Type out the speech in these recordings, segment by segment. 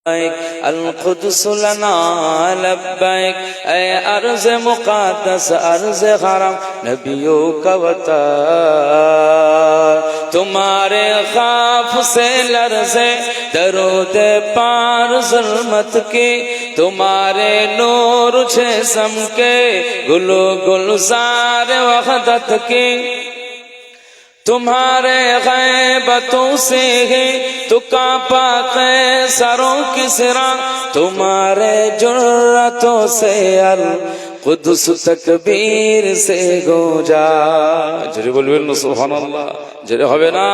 القدس لنا لبيك اے ارض مقدس ارض حرم نبیوں کا وطن تمہارے خوف سے لرزے درود پار ظلمت کی تمہارے نور جسم کے گلو گلزار وحدت کی तुम्हारे गैबतों से ही तो कांपा कैसरों की सिरा तुम्हारे जुर्रतों से अल कुदस तकबीर से गूंजा जरे बोलबेन ना सुभानअल्लाह जरे होबे ना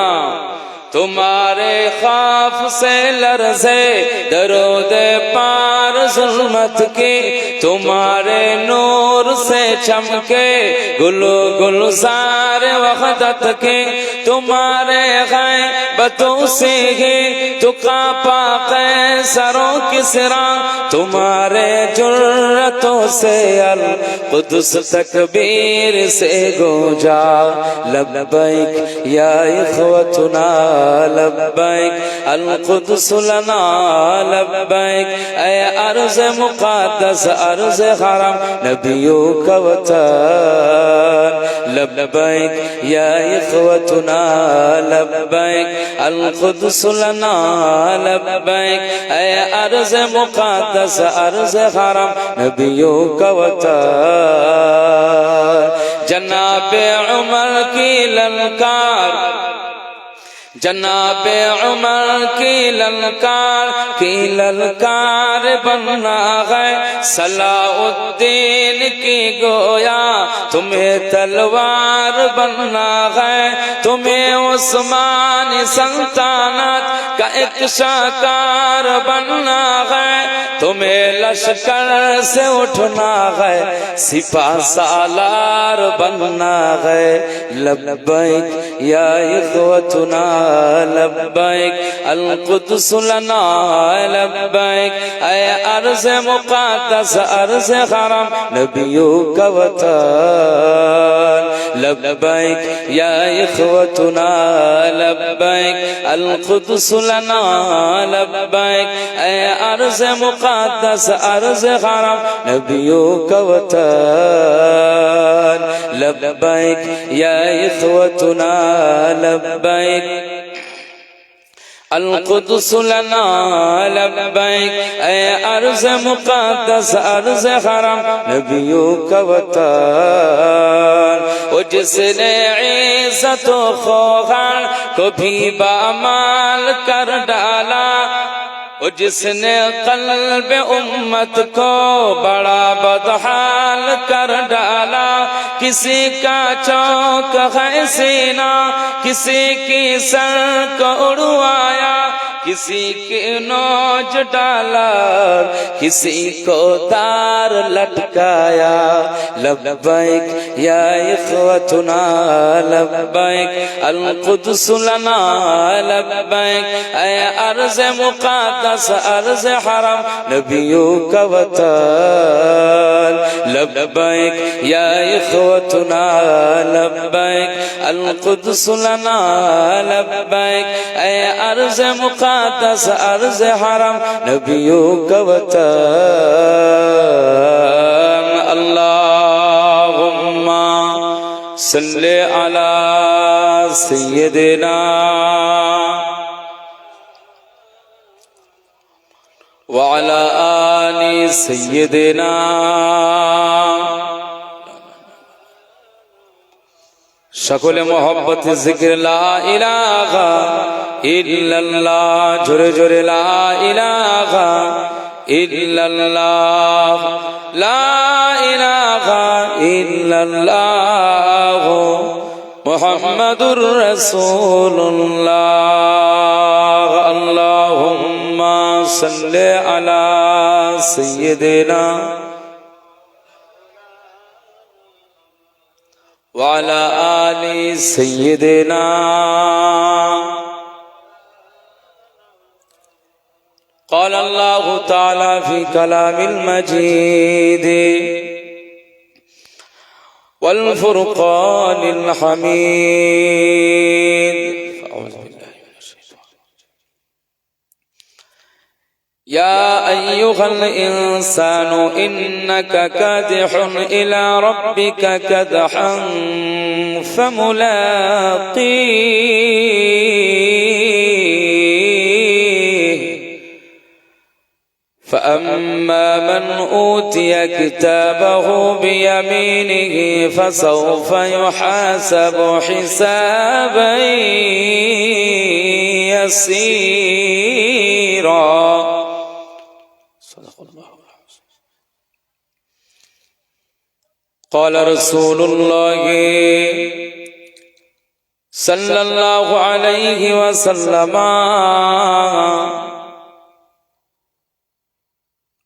तुम्हारे खौफ से लरज़े दरूद पार ज़ुल्मत की तुम्हारे नूर से चमके गुलो गुलजार वहदत की तुम्हारे गैबतों से ही तो कांपा कैसरों की सिरा तुम्हारे जुर्रतों से अल कुदस तकबीर से गूंजा लब्बैक या इख़वतुना लब्बैक अल कुदस लना लब्बैक ऐ अर्ज़ मुक़द्दस अर्ज़ हरम नबियों का वतन लब्बैक या इख़वतुना लब्बैक अल कुदस लना लब्बैक ऐ अर्ज़ मुक़द्दस अर्ज़ हरम नबियों का वतन जनाबे उमर की ललकार जनाबे उमर की ललकार बनना है सलाउद्दीन की गोया तुम्हें तलवार बनना है तुम्हें उस्मानी सल्तनत का एक शाकार बनना है तुम्हें लश्कर से उठना है सिपा सालार बनना है लब्बैक या इख़वतुना लब्बैक अल कुदस लना लब्बैक ऐ अर्ज़ मुक़द्दस अर्ज़ हरम नबियों का वतन लब्बैक या इख़वतुना लब्बैक अल कुदस लना लब्बैक ऐ अर्ज़ मुक़द्दस अर्ज़ हरम नबियों का वतन लब्बैक या इख़वतुना लब्बैक अल कुदस लना लब्बैक ऐ अर्ज़ मुक़द्दस अर्ज़ हरम नबियों का वतन वो जिसने इज़्ज़त व ख़ौफ़ को भी बामाल कर डाला वो जिसने क़ल्ब उम्मत को बड़ा बदहाल कर डाला किसी का चौक है सीना किसी की सर को उड़वाया किसी के नोच डाला किसी को तार लटकाया लब्बैक या इख़वतुना लब्बैक अल कुदस लना लब्बैक ऐ अर्ज़ मुक़द्दस अर्ज़ हरम नबियों का वतन लब्बैक या इख़वतुना लब्बैक अल कुदस लना लब्बैक ऐ अर्ज़ मुक़द्दस अर्ज़ हरम नबियों का वतन अल्लाहुम्मा सल्लि अला सय्यिदिना व अला आलि सय्यिदिना সকলে मोहब्बत जिक्र ला इलाहा इल्लल्लाह जोरे जोरे ला इलाहा इल्लल्लाह ला इलाहा इल्लल्लाह मुहम्मदुर रसूलुल्लाह अल्लाहुम्मा सल्लि अला सय्यिदिना वाला आली सय्यिदिना قال الله تعالى في كلام المجيد والفرقان الحميد يا أيها الإنسان إنك كادح إلى ربك كدحا فملاقيه فأما من أوتي كتابه بيمينه فسوف يحاسب حسابا يسيرا. قال رسول الله صلى الله عليه وسلم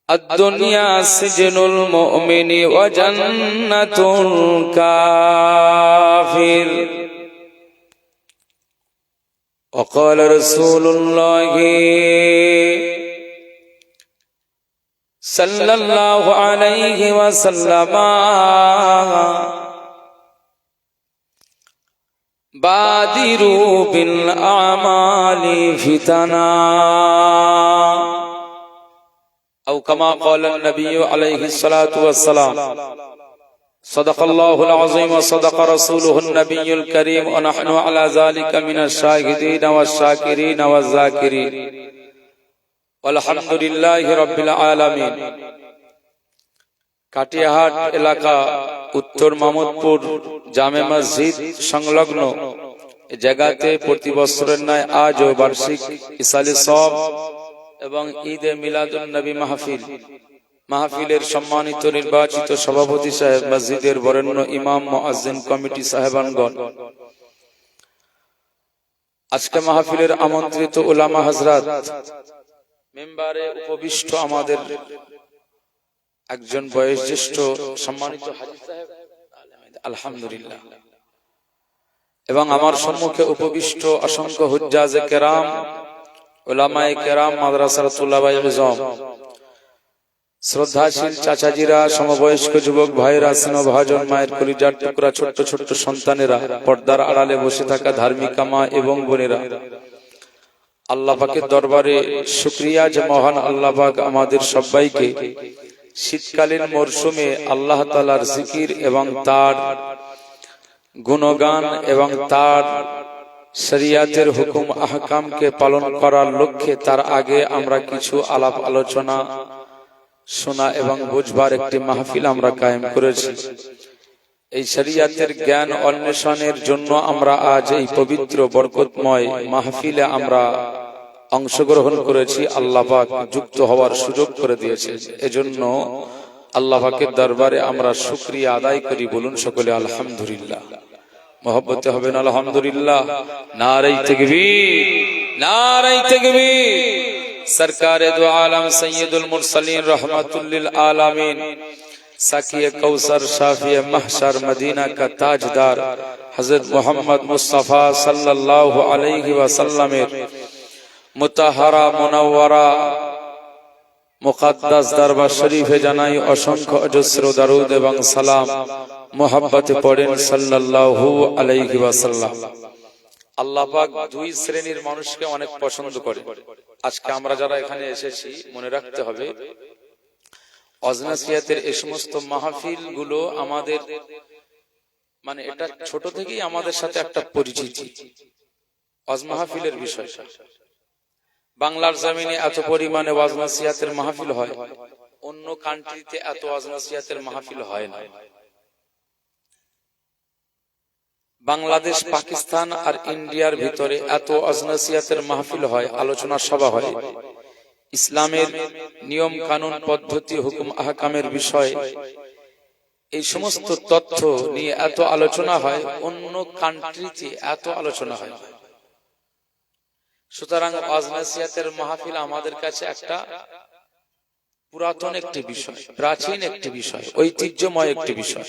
الدنيا سجن المؤمن وجنة الكافر. وقال رسول الله صلى الله عليه وسلم بادروا بالأعمال فتنا أو كما قال النبي عليه الصلاة والسلام. صدق الله العظيم وصدق رسوله النبي الكريم ونحن على ذلك من الشاهدين والشاكرين والذاكرين والحمد لله رب العالمين. কাটিয়াহাট এলাকা উত্তর মামুদপুর জামে মসজিদ সংলগ্ন জায়গাতে প্রতি বছরের ন্যায় আজও বার্ষিক ইসালে সওয়াব এবং ঈদে মিলাদুন নবী মাহফিলের সম্মানিত নির্বাচিত সভাপতি সাহেব, মসজিদের বরেণ্য ইমাম, মুয়াজ্জিন কমিটি সাহেবানগণ, আজকে মাহফিলের আমন্ত্রিত উলামা হযরত, মেম্বারে উপবিষ্ট আমাদের একজন বয়োজ্যেষ্ঠ সম্মানিত হাজী সাহেব আলহামদুলিল্লাহ, এবং আমার সম্মুখে উপবিষ্ট অসংখ্য হুজ্জাজে কেরাম, উলামায়ে কেরাম, মাদ্রাসার তুলাবায়ে ইলম, শ্রদ্ধাশীল চাচাজিরা, সমবয়স্ক যুবক ভাইরা, স্নেহভাজন মায়ের কলিজার টুকরা ছোট্ট ছোট্ট সন্তানেরা, পর্দার আড়ালে বসে থাকা ধার্মিকা মা এবং বোনেরা, আল্লাহ পাকের দরবারে শুকরিয়া যে মহান আল্লাহ পাক আমাদের সবাইকে শীতকালীন মরশুমে আল্লাহ তাআলার জিকির এবং তার গুণগান এবং তার শরিয়াতের হুকুম আহকামকে পালন করার লক্ষ্যে তার আগে আমরা কিছু আলাপ আলোচনা শোনা এবং বুঝবার একটি মাহফিল আমরা কায়েম করেছি। এই শরিয়াতের জ্ঞান অন্বেষণের জন্য আমরা আজ এই পবিত্র বরকতময় মাহফিলে আমরা অংশগ্রহণ করেছি। আল্লাহ পাক যুক্ত হওয়ার সুযোগ করে দিয়েছে, এজন্য আল্লাহ পাকের দরবারে আমরা শুকরিয়া আদায় করি। বলুন সকলে আলহামদুলিল্লাহ। মহব্বতে হবেন আলহামদুলিল্লাহ। নারে তাকবীর, নারে তাকবীর। সরকারে দু আলম সৈয়দুল মুরসালিন रहमतुल लिल आलमीन, साकिए कौसर, शाफिए महशर, मदीना का ताजदार हजरत मोहम्मद मुस्तफा सल्लल्लाहु अलैहि वसल्लम मुताहरा मुनव्वरा मुकद्दस दरबार शरीफे জানাই অসংখ্য অজস্র দরুদ এবং সালাম। মোহাব্বতে পড়েন সাল্লাল্লাহু আলাইহি ওয়াসাল্লাম। আল্লাহ পাক দুই শ্রেণীর মানুষকে অনেক পছন্দ করে। আজকে আমরা যারা এখানে এসেছি, মনে রাখতে হবে অজনাসিয়াতের এই সমস্ত মাহফিল গুলো আমাদের মানে এটা ছোট থেকেই আমাদের সাথে একটা পরিচিতি। ওয়াজ মাহফিলের বিষয়টা বাংলার জমিনে এত পরিমাণে ওয়াজ নসিহতের মাহফিল হয়, অন্য কান্ট্রিতে এত ওয়াজ নসিহতের মাহফিল হয় না। বাংলাদেশ, পাকিস্তান আর ইন্ডিয়ার ভিতরে এত ওয়াজ নসিহতের মাহফিল হয়, আলোচনা সভা হয়, ইসলামের নিয়ম কানুন পদ্ধতি হুকুম আহকামের বিষয় এই সমস্ত তথ্য নিয়ে এত আলোচনা হয়, অন্য কান্ট্রিতে এত আলোচনা হয়। সুতরাং ওয়াজ নসিহতের মাহফিল আমাদের কাছে একটা পুরাতন একটি বিষয়, প্রাচীন একটি বিষয়, ঐতিহ্যময় একটি বিষয়।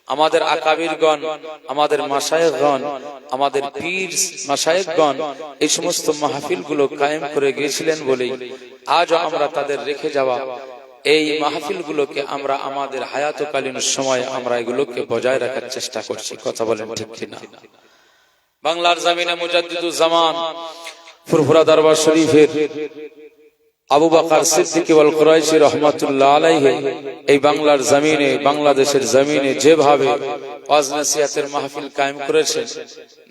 আমাদের আকাবিরগণ, আমাদের মাশায়েখগণ, আমাদের পীর মাশায়েখগণ এই সমস্ত মাহফিল গুলো কায়েম করে গিয়েছিলেন বলেই আজও আমরা তাদের রেখে যাওয়া এই মাহফিল গুলোকে আমরা আমাদের হায়াতকালীন সময় আমরা এগুলোকে বজায় রাখার চেষ্টা করছি। কথা বলেন ঠিক কিনা? বাংলার জমিনে মুজাদ্দিদুজ জামান ফুরফুরা দরবার শরীফের আবু বকর সিদ্দিক ওয়াল কুরাইশি রাহমাতুল্লাহ আলাইহি এই বাংলার জমিনে, বাংলাদেশের জমিনে যেভাবে ওয়াজ নসিহতের মাহফিল কায়েম করেছেন,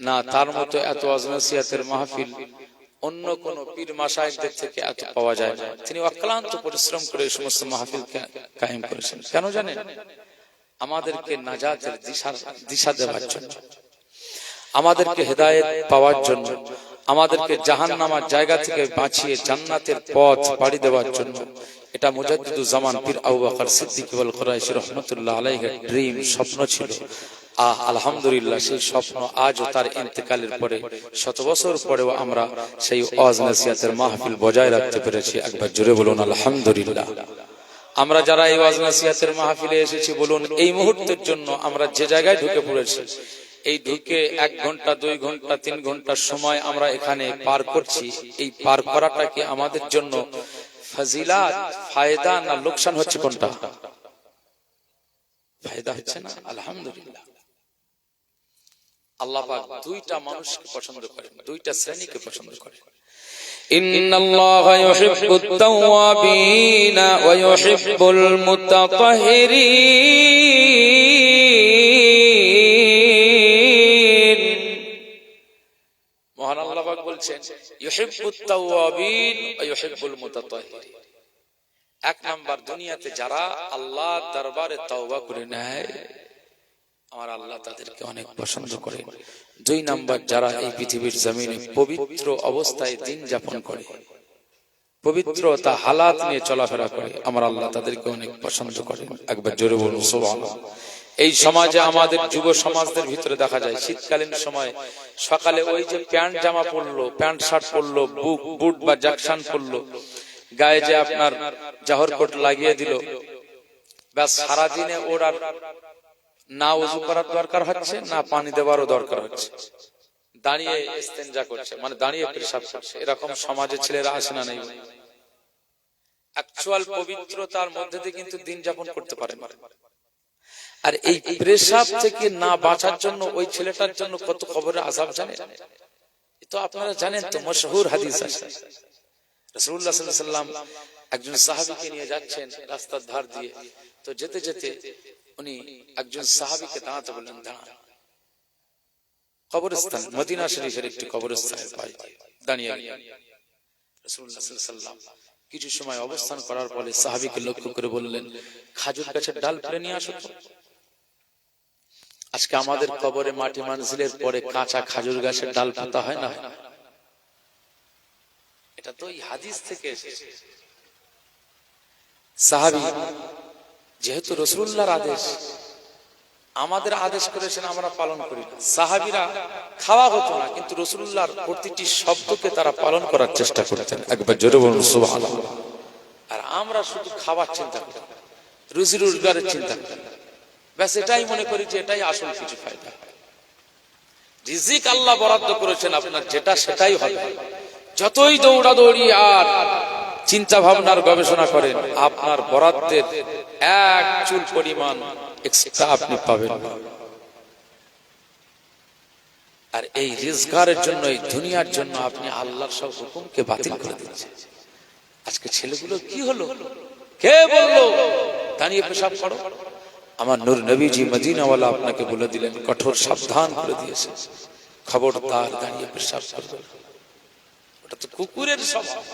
না তার মতো এত ওয়াজ নসিহতের মাহফিল অন্য কোন পীর মাশায়েখদের থেকে এত পাওয়া যায় না। তিনি অক্লান্ত পরিশ্রম করে এই সমস্ত মাহফিল কায়েম করেছেন। কেন জানেন? আমাদেরকে নাজাতের দিশা দেওয়ার জন্য, আমাদেরকে হেদায়েত পাওয়ার জন্য, আমাদেরকে জাহান্নামের জায়গা থেকে বাঁচিয়ে জান্নাতের পথ পাড়ি দেওয়ার জন্য। এটা মুজাদ্দিদুজ জামান পীর আবু বকর সিদ্দিক ওয়াল কুরাইশি রাহমাতুল্লাহ আলাইহির ড্রিম, স্বপ্ন ছিল। আলহামদুলিল্লাহ সেই স্বপ্ন আজও তার ইন্তেকালের পরে, শত বছর পরেও আমরা সেই ওয়াজ নসিহতের মাহফিল বজায় রাখতে পেরেছি। একবার জোরে বলুন আলহামদুলিল্লাহ। আমরা যারা এই ওয়াজ নসিহতের মাহফিলে এসেছি, বলুন এই মুহূর্তের জন্য আমরা যে জায়গায় ঢুকে পড়েছি, এই ঢুকে 1 ঘন্টা 2 ঘন্টা 3 ঘন্টা সময় আমরা এখানে পার করছি, এই পার করাটা কি আমাদের জন্য ফজিলাত, ফায়দা না লোকসান হচ্ছে? কোনটা ফায়দা হচ্ছে না? আলহামদুলিল্লাহ। আল্লাহ পাক দুইটা মানুষকে পছন্দ করেন, দুইটা শ্রেণীকে পছন্দ করেন। ইন্নাল্লাহা ইউহিব্বুত তাওয়াবিনা ওয়া ইউহিব্বুল মুতাতাহহিরিন। মহান আল্লাহ পাক বলছেন ইউহিব্বুত তাওয়াবিন ওয়া ইউহিব্বুল মুতাতাহহিরিন। 1 নাম্বার, দুনিয়াতে যারা আল্লাহর দরবারে তওবা করে নেয়, আমার আল্লাহ তাদেরকে অনেক পছন্দ করেন। 2 নাম্বার, যারা এই পৃথিবীর জমিনে পবিত্র অবস্থায় দিন যাপন করে, পবিত্রতা হালাত নিয়ে চলাফেরা করে, আমার আল্লাহ তাদেরকে অনেক পছন্দ করেন। একবার জোরে বলুন সুবহানাল্লাহ। এই সমাজে আমাদের যুব সমাজদের ভিতরে দেখা যায় শীতকালীন সময় সকালে ওই যে প্যান্ট জামা পরলো, প্যান্ট শার্ট পরলো, বুট বা জ্যাকশন পরলো, গায়ে যে আপনার জাহর কোট লাগিয়ে দিল, ব্যাস সারাদিনে ওর আর না ওযু করার দরকার হচ্ছে, না পানি দেওয়ারও দরকার হচ্ছে, দাঁড়িয়ে ইস্তেনজা করছে, মানে দাঁড়িয়ে পেশাব করছে। এরকম সমাজে ছেলেরা আসে না? নেই। অ্যাকচুয়াল পবিত্রতার মধ্যে দিয়ে কিন্তু দিন যাপন করতে পারে না। আর এই পেশাব থেকে না বাঁচার জন্য ওই ছেলেটার জন্য কত কবরের আযাব জানেন? তো আপনারা জানেন তো, মশহুর হাদিস আছে, রাসূলুল্লাহ সাল্লাল্লাহু আলাইহি ওয়াসাল্লাম একজন সাহাবীকে নিয়ে যাচ্ছেন রাস্তার ধার দিয়ে, তো যেতে যেতে উনি একজন সাহাবীকে দাঁড়াতে বললেন, দাঁড়ান। কবরস্থান, মদিনা শরীফের একটি কবরস্থানের পাশে দাঁড়িয়ে রাসূলুল্লাহ সাল্লাল্লাহু আলাইহি ওয়াসাল্লাম কিছু সময় অবস্থান করার পরে সাহাবীকে লক্ষ্য করে বললেন, খাজুর গাছের ডাল পেড়ে নিয়ে আসো। আজকে আমাদের কবরে মাটি মানজিলের পরে কাঁচা খাজুর গাছের ডাল পাতা হয় না? এটা তো এই হাদিস থেকে এসেছে। সাহাবী যেহেতু রাসূলুল্লাহর আদেশ, আমাদের আদেশ করেছেন, আমরা পালন করি না। সাহাবীরা খাওয়া হতো না, কিন্তু রাসূলুল্লাহর প্রতিটি শব্দকে তারা পালন করার চেষ্টা করতেন। একবার জোরে বলুন সুবহানাল্লাহ। আর আমরা শুধু খাবার চিন্তা করি, রুজি রোজগারের চিন্তা করি, ব্যাস এটাই মনে করি যে এটাই আসল কিছু ফায়দা। রিজিক আল্লাহ বরাদ্দ করেছেন, আপনার যেটা সেটাই হবে। যতই দৌড়াদৌড়ি আর চিন্তা ভাবনার গবেষণা করেন, আপনার বরাদ্দের 1 চুল পরিমাণ এক্সট্রা আপনি পাবেন না। আর এই রিজগারের জন্য, এই দুনিয়ার জন্য আপনি আল্লাহর সব হুকুমকে বাতিল করে দিচ্ছেন। আজকে ছেলেগুলো কি হলো? কে বললো দাঁড়িয়ে পেশাব করো? আমার নূর নবীজি মদিনাওয়ালা আপনাকে বলে দিলেন, কঠোর সাবধান করে দিয়েছে, খবরদার দাঁড়িয়ে পেশাব করবে। ওটা তো কুকুরের স্বভাব।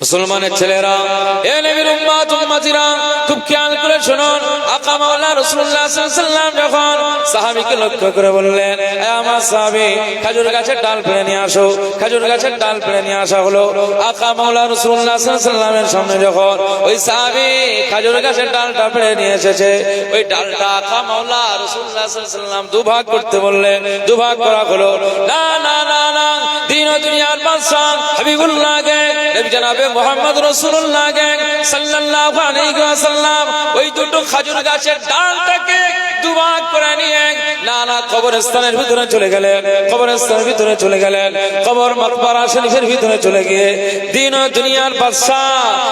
মুসলমানের ছেলেরা, এ নবীর উম্মত উম্মতিরা, খুব খেয়াল করে শুনুন। আকা মাওলা রাসূলুল্লাহ সাল্লাল্লাহু আলাইহি ওয়াসাল্লাম যখন সাহাবীকে লক্ষ্য করে বললেন, এ আমার সাহাবী, খেজুর গাছের ডাল পেড়ে নিয়ে আসো। খেজুর গাছের ডাল পেড়ে নিয়ে আসা হলো। আকা মাওলা রাসূলুল্লাহ সাল্লাল্লাহু আলাইহি ওয়াসাল্লামের সামনে যখন ওই সাহাবী খেজুর গাছের ডালটা পেড়ে নিয়ে এসেছে, ওই ডালটা আকা মাওলা রাসূলুল্লাহ সাল্লাল্লাহু আলাইহি ওয়াসাল্লাম দুভাগ করতে বললেন। দুভাগ করা হলো। না না না না, দিন ও দুনিয়ার বাদশা হাবিবুল্লাহকে, নবী জনাবে মুহাম্মদ রাসূলুল্লাহ সাল্লাল্লাহু আলাইহি ওয়াসাল্লাম ওই দুটো খেজুর গাছের ডালটাকে দুভাগ করে নিয়ে নানা কবরস্থানের ভিতরে চলে গেলেন। কবরস্থানের ভিতরে চলে গেলেন, কবর মাকবারা শরীফের ভিতরে চলে গিয়ে দিন ও দুনিয়ার বাদশা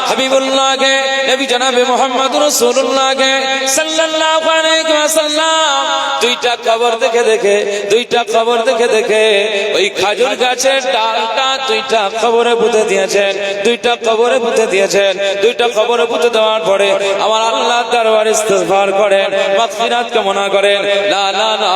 হাবিবুল্লাহকে, নবী জনাবে মুহাম্মদ রাসূলুল্লাহ সাল্লাল্লাহু আলাইহি ওয়াসাল্লাম দুইটা কবর দেখে দেখে ওই খেজুর গাছের ডালটা দুইটা কবরে পুঁতে দিয়েছেন, দুইটা কবরে পুঁতে দিয়েছেন। দুইটা কবরে পুঁতে দেওয়ার পরে আমার আল্লাহ দরবারে ইস্তিগফার করেন, মাগফিরাত কামনা করেন। লা লা লা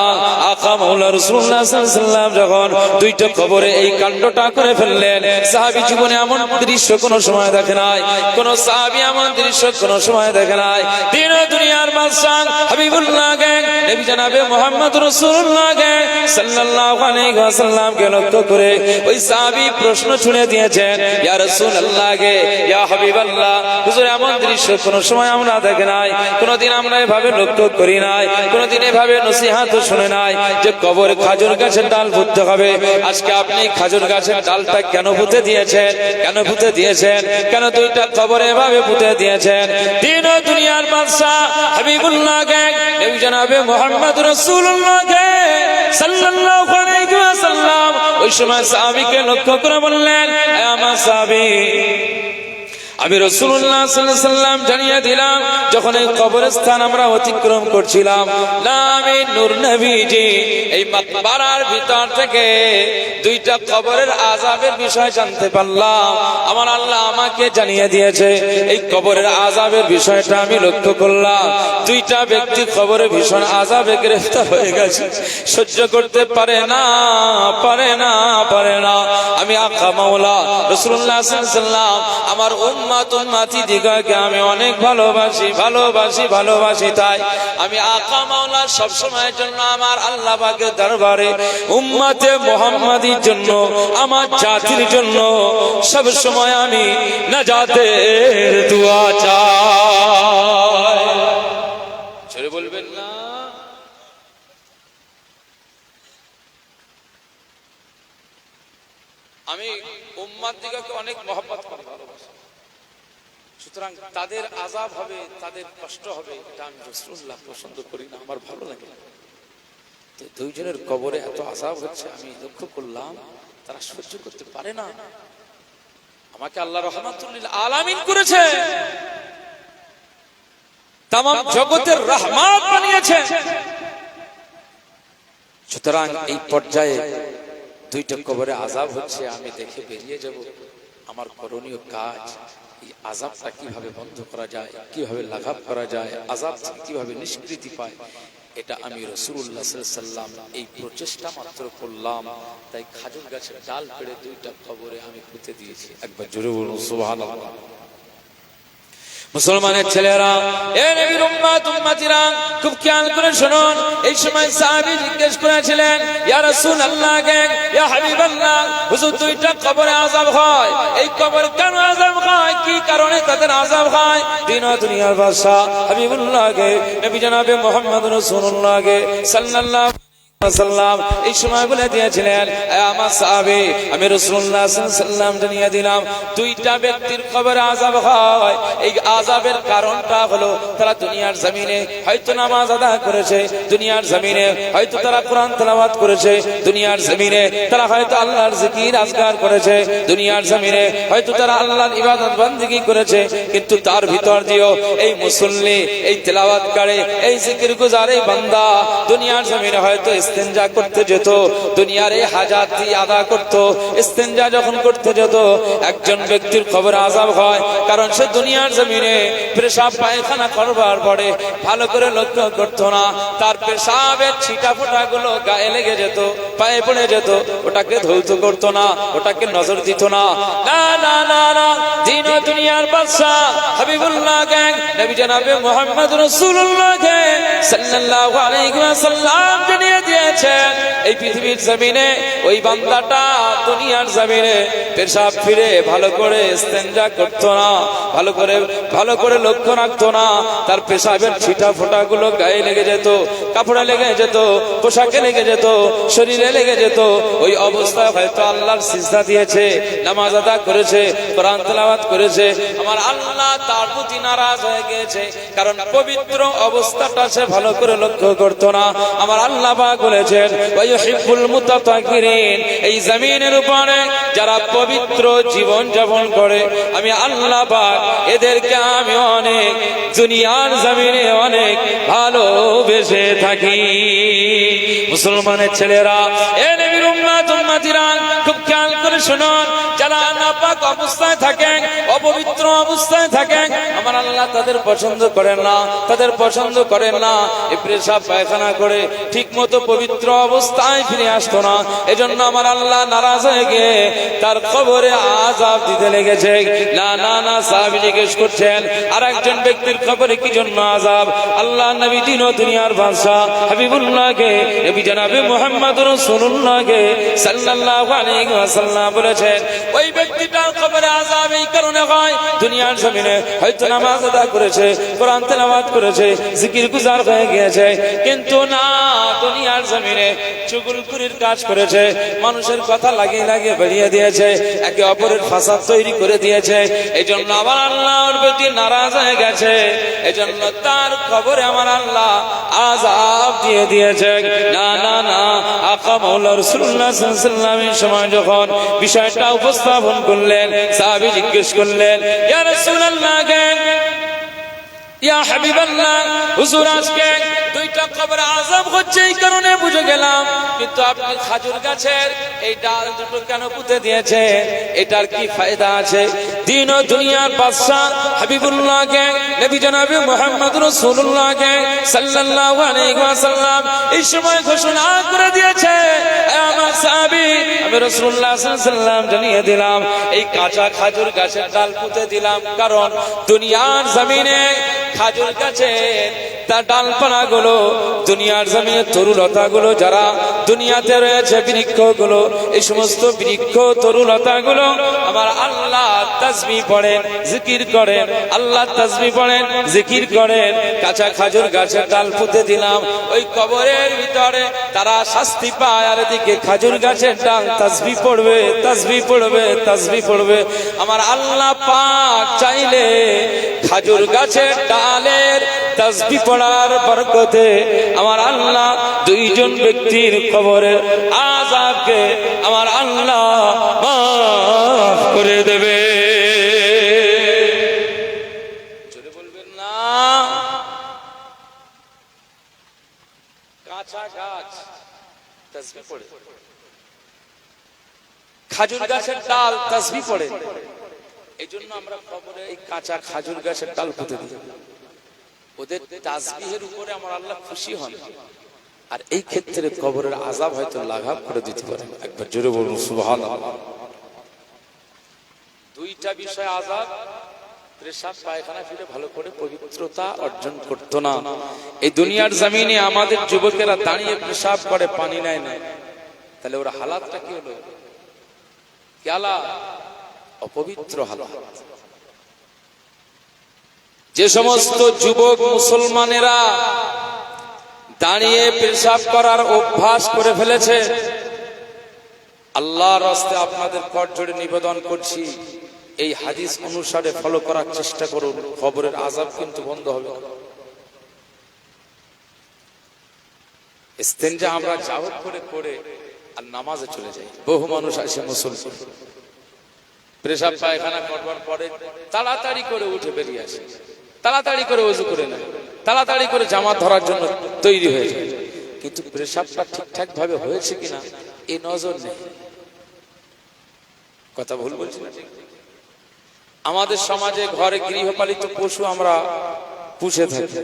আকা মাওলা রাসূলুল্লাহ সাল্লাল্লাহু আলাইহি ওয়াসাল্লাম যখন দুইটা কবরে এই কাণ্ডটা করে ফেললেন, সাহাবী জীবনে এমন দৃশ্য কোনো সময় দেখে নাই, কোন সাহাবী এমন দৃশ্য কোনো সময় দেখে নাই। দিন ও দুনিয়ার বাদশা হাবিবুল্লাহকে, নবী জনাবে মুহাম্মদ রাসূলুল্লাহকে সাল্লাল্লাহু আলাইহি ওয়াসাল্লামকে লক্ষ্য করে ওই সাহাবী প্রশ্ন ছুড়ে দিয়েছেন, ইয়া রাসূলুল্লাহকে, ইয়া হাবিবাল্লাহ, হুজুর এমন দৃশ্য কোনো সময় আমরা দেখে নাই, কোনদিন আমরা এভাবে লক্ষ্য করি নাই, কোনদিন এভাবে নসিহত শুনে নাই যে কবরে খাজুর গাছের ডাল পুঁততে হবে। আজকে আপনি খাজুর গাছের ডালটা কেন পুঁতে দিয়েছেন? কেন পুঁতে দিয়েছেন? কেন দুইটা কবরে এভাবে পুঁতে দিয়েছেন? দিন ও দুনিয়ার বাদশা হাবিবুল্লাহকে, নবী জনাবে মুহাম্মদ রাসূলুল্লাহকে সাল্লাল্লাহু আলাইহি ওয়াসাল্লাম ওই সময় সাহাবীকে লক্ষ্য করে বললেন, হে আমার সাহাবী, আমি রাসূলুল্লাহ সাল্লাল্লাহু আলাইহি ওয়াসাল্লাম জানিয়ে দিলাম, যখন এই কবরস্থান আমরা অতিক্রম করছিলাম, নামে নূর নবীজি এই মাকবারার ভিতর থেকে দুইটা কবরের আযাবের বিষয় জানতে পারলাম। আমার আল্লাহ আমাকে জানিয়ে দিয়েছে এই কবরের আযাবের বিষয়টা আমি লক্ষ্য করলাম। দুইটা ব্যক্তি কবরে ভীষণ আযাবে গ্রেফতার হয়ে গেছে, সহ্য করতে পারে না, পারে না, পারে না। আমি আকা মাওলা রাসূলুল্লাহ সাল্লাল্লাহু আলাইহি ওয়াসাল্লাম আমার উম্মতি দিগকে আমি অনেক ভালোবাসি, ভালোবাসি, ভালোবাসি। তাই আমি আকা মাওলা সব সময়ের জন্য আমার আল্লাহ পাকের দরবারে উম্মতে মুহাম্মাদির জন্য, আমার জাতির জন্য সব সময় আমি নাজাতের দোয়া চাই। ছেড়ে বলবেন না? আমি উম্মত দিগকে অনেক মহব্বত করি, ভালোবাসি। সুতরাং তাদের আযাব হবে, তাদের কষ্ট হবে, এটা আমি রাসূলুল্লাহ পছন্দ করি না, আমার ভালো লাগে না। তো দুইজনের কবরে এত আযাব হচ্ছে, আমি লক্ষ্য করলাম তারা সহ্য করতে পারে না। আমাকে আল্লাহ রাহমাতুল লিল আলামিন করেছে, তাম জগতের রহমত বানিয়েছে। সুতরাং এই পর্যায়ে দুইটা কবরে আযাব হচ্ছে, আমি দেখে বেরিয়ে যাব। আমার করণীয় কাজ এই আযাবটা কিভাবে বন্ধ করা যায়, কিভাবে লাঘব করা যায়, আযাব থেকে কিভাবে নিষ্কৃতি পায়, এটা আমি রাসূলুল্লাহ সাল্লাল্লাহু আলাইহি ওয়াসাল্লাম এই প্রচেষ্টা মাত্র করলাম। তাই খাজুর গাছের ডাল পেড়ে দুইটা কবরে আমি পুঁতে দিয়েছি। একবার জোরে বলুন সুবহানাল্লাহ। মুসলমানের ছেলেরা, এ নবীর উম্মত উম্মতিরা, খুব খেয়াল করে শুনুন। এই সময় সাহাবী জিজ্ঞেস করেছিলেন, ইয়া রাসূলুল্লাহ, ইয়া হাবিবাল্লাহ, হুজুর দুইটা কবরে আযাব হয়, এই কবরে কেন আযাব হয়, কি কারণে তাদের আযাব হয়? দিন ও দুনিয়ার বাদশা হাবিবুল্লাহকে, নবী জনাবে মুহাম্মদ রাসূলুল্লাহকে সাল্লাল্লাহু সাল্লাম এই সময় বলে দিয়েছিলেন, আমার সাহাবী, আমি রাসূলুল্লাহ সাল্লাল্লাহু আলাইহি ওয়াসাল্লাম জানিয়ে দিলাম, দুইটা ব্যক্তির কবরে আযাব হয়। এই আযাবের কারণটা হলো তারা দুনিয়ার জমিনে হয়তো নামাজ আদায় করেছে, দুনিয়ার জমিনে হয়তো তারা কোরআন তেলাওয়াত করেছে, দুনিয়ার জমিনে তারা হয়তো আল্লাহর জিকির আজকার করেছে, দুনিয়ার জমিনে হয়তো তারা আল্লাহর ইবাদত বندگی করেছে, কিন্তু তার ভিতর দিয়েও এই মুসল্লি, এই তেলাওয়াতকারী, এই জিকির গুজার এই বান্দা দুনিয়ার জমিনে হয়তো ইস্তেঞ্জা করতে যেত, দুনিয়ার এই হাজাতি আদা করত, ইস্তেঞ্জা যখন করতে যেত, একজন ব্যক্তির কবরে আযাব হয়। কারণ সে দুনিয়ার জমিনে পেশাব পায়খানা করবার পরে ভালো করে লক্ষ্য করত না, তার পেশাবের ছিটা ফোঁটা গুলো গায়ে লেগে যেত, পায়ে পড়ে যেত, ওটাকে ধৌত করত না, ওটাকে নজর দিত না। না না না না, দিন ও দুনিয়ার বাদশা হাবিবুল্লাহকে, নবী জনাবে মুহাম্মদ রাসূলুল্লাহকে সাল্লাল্লাহু আলাইহি ওয়াসাল্লাম জানিয়ে দিয়েছেন, এই পৃথিবীর জমিনে ওই বান্দাটা দুনিয়ার জমিনে পেশাব ফিরে ভালো করে ইস্তেঞ্জা করতো না, ভালো করে লক্ষ্য রাখতো না, তার পেশাবের ছিটা ফোঁটা গুলো গায়ে লেগে যেত, কাপড়ে লেগে যেত, পোশাকে লেগে যেত, শরীরে লেগে যেত। ওই অবস্থায় হয়তো আল্লাহর সিজদা দিয়েছে, নামাজ আদা করেছে, কোরআন তেলাওয়াত করেছে, আমার আল্লাহ তার প্রতি নারাজ হয়ে গিয়েছে, কারণ পবিত্র অবস্থাটা সে ভালো করে লক্ষ্য করতো না। আমার আল্লাহ পাক বলেছেন, ওয়া ইউহিব্বুল মুতাতাহহিরিন, এই জমিনের উপরে যারা পবিত্র জীবন যাপন করে আমি আল্লাহ পাক এদেরকে আমি অনেক দুনিয়ার জমিনে অনেক ভালোবেসে থাকি। মুসলমানের ছেলেরা, এ নবীর উম্মত উম্মতিরা, খুব খেয়াল করে করে শুনুন, যারা নাপাক অবস্থায় থাকেন, অপবিত্র অবস্থায় থাকেন, আমার আল্লাহ তাদের পছন্দ করেন না, তাদের পছন্দ করেন না। এই পেশাব পায়খানা করে ঠিক মতো পবিত্র অবস্থায় ফিরে আসতো না, এজন্য আমার আল্লাহ নারাজ হয়ে গিয়ে তার কবরে আযাব দিতে লেগেছে। না না না, সাহাবী জিজ্ঞেস করছেন আর একজন ব্যক্তির কবরে কি জন্য আযাব? আল্লাহ নবী দিন ও দুনিয়ার বাদশা হাবিবুল্লাহকে, নবী জনাবে মুহাম্মদ রাসূলুল্লাহকে সাল্লাল্লাহু আলাইহি ওয়াসাল্লাম বলেছেন, ওই ব্যক্তিটার কবরে আযাব এই কারণে হয়, দুনিয়ার জমিনে হয়তো নামাজ আদা করেছে, কোরআন তেলাওয়াত করেছে, জিকির গুজার হয়ে গিয়েছে, কিন্তু না, দুনিয়ার জমিনে চুগলখুরির কাজ করেছে, মানুষের কথা লাগিয়ে লাগিয়ে বেরিয়ে দিয়েছে, একে অপরের ফাসাদ তৈরি করে দিয়েছে। এই জন্য আমার আল্লাহর প্রতি নারাজ হয়ে গেছে, এই জন্য তার কবরে আমার আল্লাহ আযাব দিয়ে দিয়েছে। না না না, আকা মাওলা রাসূলুল্লাহ সাল্লাল্লাহু আলাইহি ওয়াসাল্লামের সময় যখন বিষয়টা উপস্থাপন করলেন, সাহাবী জিজ্ঞেস করলেন, ইয়া রাসূলুল্লাহ, ইয়া হাবিবাল্লাহ, হুজুর আজকে দুইটা কবরে আযাব হচ্ছে এই কারণে বুঝে গেলাম, কিন্তু আপনি খাজুর গাছের এই ডাল দুটো কেন পুঁতে দিয়েছেন? এটার কি ফায়দা আছে? দিন ও দুনিয়ার বাদশা হাবিবুল্লাহকে, নবী জনাবে মুহাম্মদ রাসূলুল্লাহকে সাল্লাল্লাহু আলাইহি ওয়াসাল্লাম এই সময় ঘোষণা করে দিয়েছে, আমার সাহাবী, আমি রাসূলুল্লাহ সাল্লাল্লাহু আলাইহি ওয়াসাল্লাম জানিয়ে দিলাম, এই কাঁচা খাজুর গাছের ডাল পুঁতে দিলাম কারণ দুনিয়ার জমিনে খাজুর গাছের তার ডালপালা গুলো, দুনিয়ার জমিনের তরুলতা গুলো, যারা দুনিয়াতে রয়েছে বৃক্ষ গুলো, এই সমস্ত বৃক্ষ তরুলতা গুলো আমার আল্লাহ তাসবিহ পড়েন, জিকির করেন, আল্লাহ তাসবিহ পড়েন, জিকির করেন। কাঁচা খাজুর গাছের ডাল পুঁতে দিলাম, ওই কবরের ভিতরে তারা শাস্তি পায়, আর এদিকে খাজুর গাছের ডাল তাসবিহ পড়বে, তাসবিহ পড়বে, তাসবিহ পড়বে। আমার আল্লাহ পাক চাইলে খাজুর গাছের ডালের তাসবিহ পড়ার বরকতে আমার আল্লাহ দুইজন ব্যক্তির কবরের আযাবকে আমার আল্লাহ মাফ করে দেবে। জোরে বলবেন না। কাঁচা গাছ তাসবিহ পড়ে, খাজুর গাছের ডাল তাসবিহ পড়ে, এই জন্য আমরা কবরে এই কাঁচা খাজুর গাছের ডাল পুঁতে দিই। ওদের তাসবিহের উপরে আমার আল্লাহ খুশি হন, আর এই ক্ষেত্রে কবরের আযাব হয়তো লাঘব করে দিতে পারেন। একবার জোরে বলুন সুবহানাল্লাহ। দুইটা বিষয় আযাব, পেশাব পায়খানা ফিরে ভালো করে পবিত্রতা অর্জন করতো না। এই দুনিয়ার জমিনে আমাদের যুবকেরা দাঁড়িয়ে পেশাব করে, পানি নেয় না, তাহলে ওর হালাতটা কি হলো? কি হালাত? অপবিত্র হালাত। যে সমস্ত যুবক মুসলমানেরা দাঁড়িয়ে পেশাব করার অভ্যাস করে ফেলেছে, আল্লাহর রাস্তায় আপনাদের করজোড়ে নিবেদন করছি, এই হাদিস অনুসারে ফলো করার চেষ্টা করুন, কবরের আযাব কিন্তু বন্ধ হবে। ইস্তেনজা আমরা যাও করে করে আর নামাজে চলে যাই। বহু মানুষ আসে মুসলমান, পেশাব পায়খানা করবার পরে তাড়াতাড়ি করে উঠে বেরিয়ে আসে, তাড়াতাড়ি করে ওযু করে নেয়, তাড়াতাড়ি করে জামাত ধরার জন্য তৈরি হয়ে যায়, কিন্তু পেশাবটা ঠিকঠাক ভাবে হয়েছে কিনা এই নজর নেই। কথা ভুল বলছি না? আমাদের সমাজে ঘরে গৃহপালিত পশু আমরা পুষে থাকি,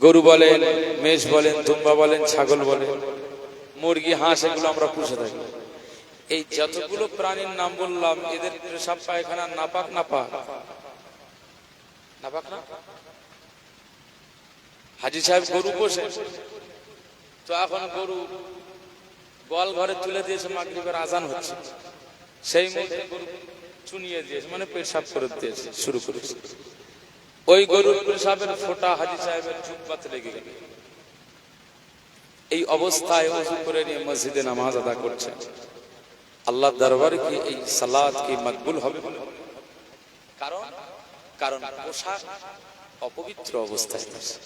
গরু বলেন, মেষ বলেন, দুম্বা বলেন, ছাগল বলেন, মুরগি, হাঁস, এগুলো আমরা পুষে থাকি। এই যতগুলো প্রাণীর নাম বললাম, এদের পেশাব পায়খানা নাপাক নাপাক? নাপাক না? হাজী সাহেব গরু পোষে, তো এখন গরু গোয়াল ঘরে তুলে দিয়েছে, মাগরিবের আজান হচ্ছে, সেই মুহূর্তে গরু চুনিয়ে দিয়েছে, মানে পেশাব করে দিয়েছে, শুরু করেছে। ওই গরুর পেশাবের ফোঁটা হাজী সাহেবের জুব্বাতে লেগে গেল। এই অবস্থায় ওযু করে নিয়ে মসজিদে নামাজ আদা করছে। আল্লাহর দরবারে কি এই সালাত কি মকবুল হবে? কারণ কারণ পোশাক অপবিত্র অবস্থায় আছে।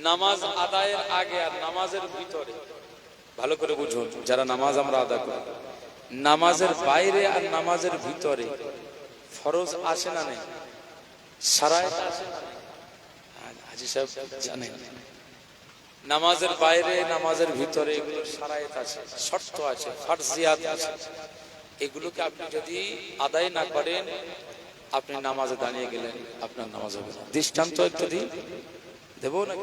নামাজ আদায়ের আগে আর নামাজের ভিতরে ভালো করে বুঝুন, যারা নামাজ আমরা আদা করি, নামাজের বাইরে আর নামাজের ভিতরে ফরজ আসে না নেই? সারায়াত আসে না? হাজী সাহেব জানেন, নামাজের বাইরে নামাজের ভিতরে এগুলো শারায়েত আছে, শর্ত আছে, ফারজিয়াত আছে। এগুলোকে আপনি যদি আদায় না করেন, আপনি নামাজে দাঁড়িয়ে গেলেন, আপনার নামাজ হবে না। দৃষ্টান্ত একটু দিই, দেবো না?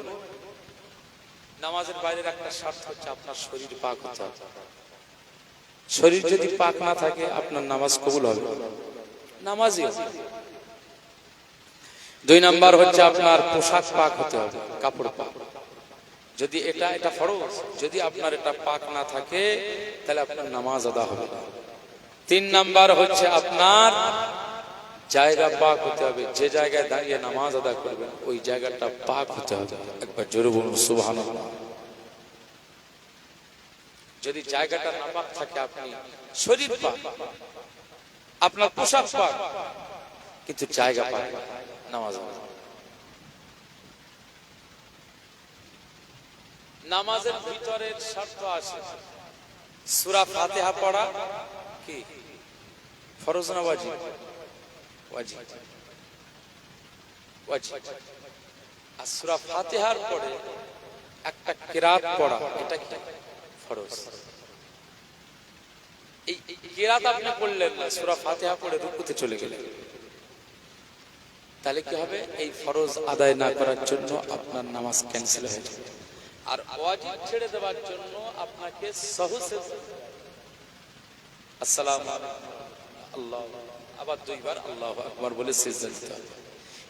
নামাজের বাইরের একটা শর্ত হচ্ছে আপনার শরীর পাক হতে হবে। শরীর যদি পাক না থাকে আপনার নামাজ কবুল হবে না, নামাজই হবে। 2 নাম্বার হচ্ছে আপনার পোশাক পাক হতে হবে, কাপড় পাক। যদি এটা ফরজ, যদি আপনার এটা পাক না থাকে তাহলে আপনার নামাজ আদা হবে না। 3 নাম্বার হচ্ছে আপনার জায়গা পাক হতে হবে, যে জায়গায় দাঁড়িয়ে নামাজ আদা করবেন ওই জায়গাটা পাক হতে হবে। একবার জোরে বলুন সুবহানাল্লাহ। যদি জায়গাটা নাপাক থাকে, আপনি শরীর পাক, আপনার পোশাক পাক, কিন্তু জায়গা পাক, নামাজ হবে না। নামাজের ভিতরের শর্ত আছে, সূরা ফাতিহা পড়া কি ফরজ না ওয়াজিব? ওয়াজিব, ওয়াজিব। আর সূরা ফাতিহার পরে একটা কিরাত পড়া, এটা কি ফরজ। এই কিরাত আপনি পড়লেন না, সূরা ফাতিহা পড়ে রুকুতে চলে গেলেন, তাহলে কি হবে? এই ফরজ আদায় না করার জন্য আপনার নামাজ ক্যান্সেল হয়ে যাবে। আর ওয়াজিব ছেড়ে দেওয়ার জন্য আপনাকে সাহু সিজদা, আসসালামু আলাইকুম, আল্লাহ, আবার 2 বার আল্লাহু আকবার বলে সিজদা দিতে হবে।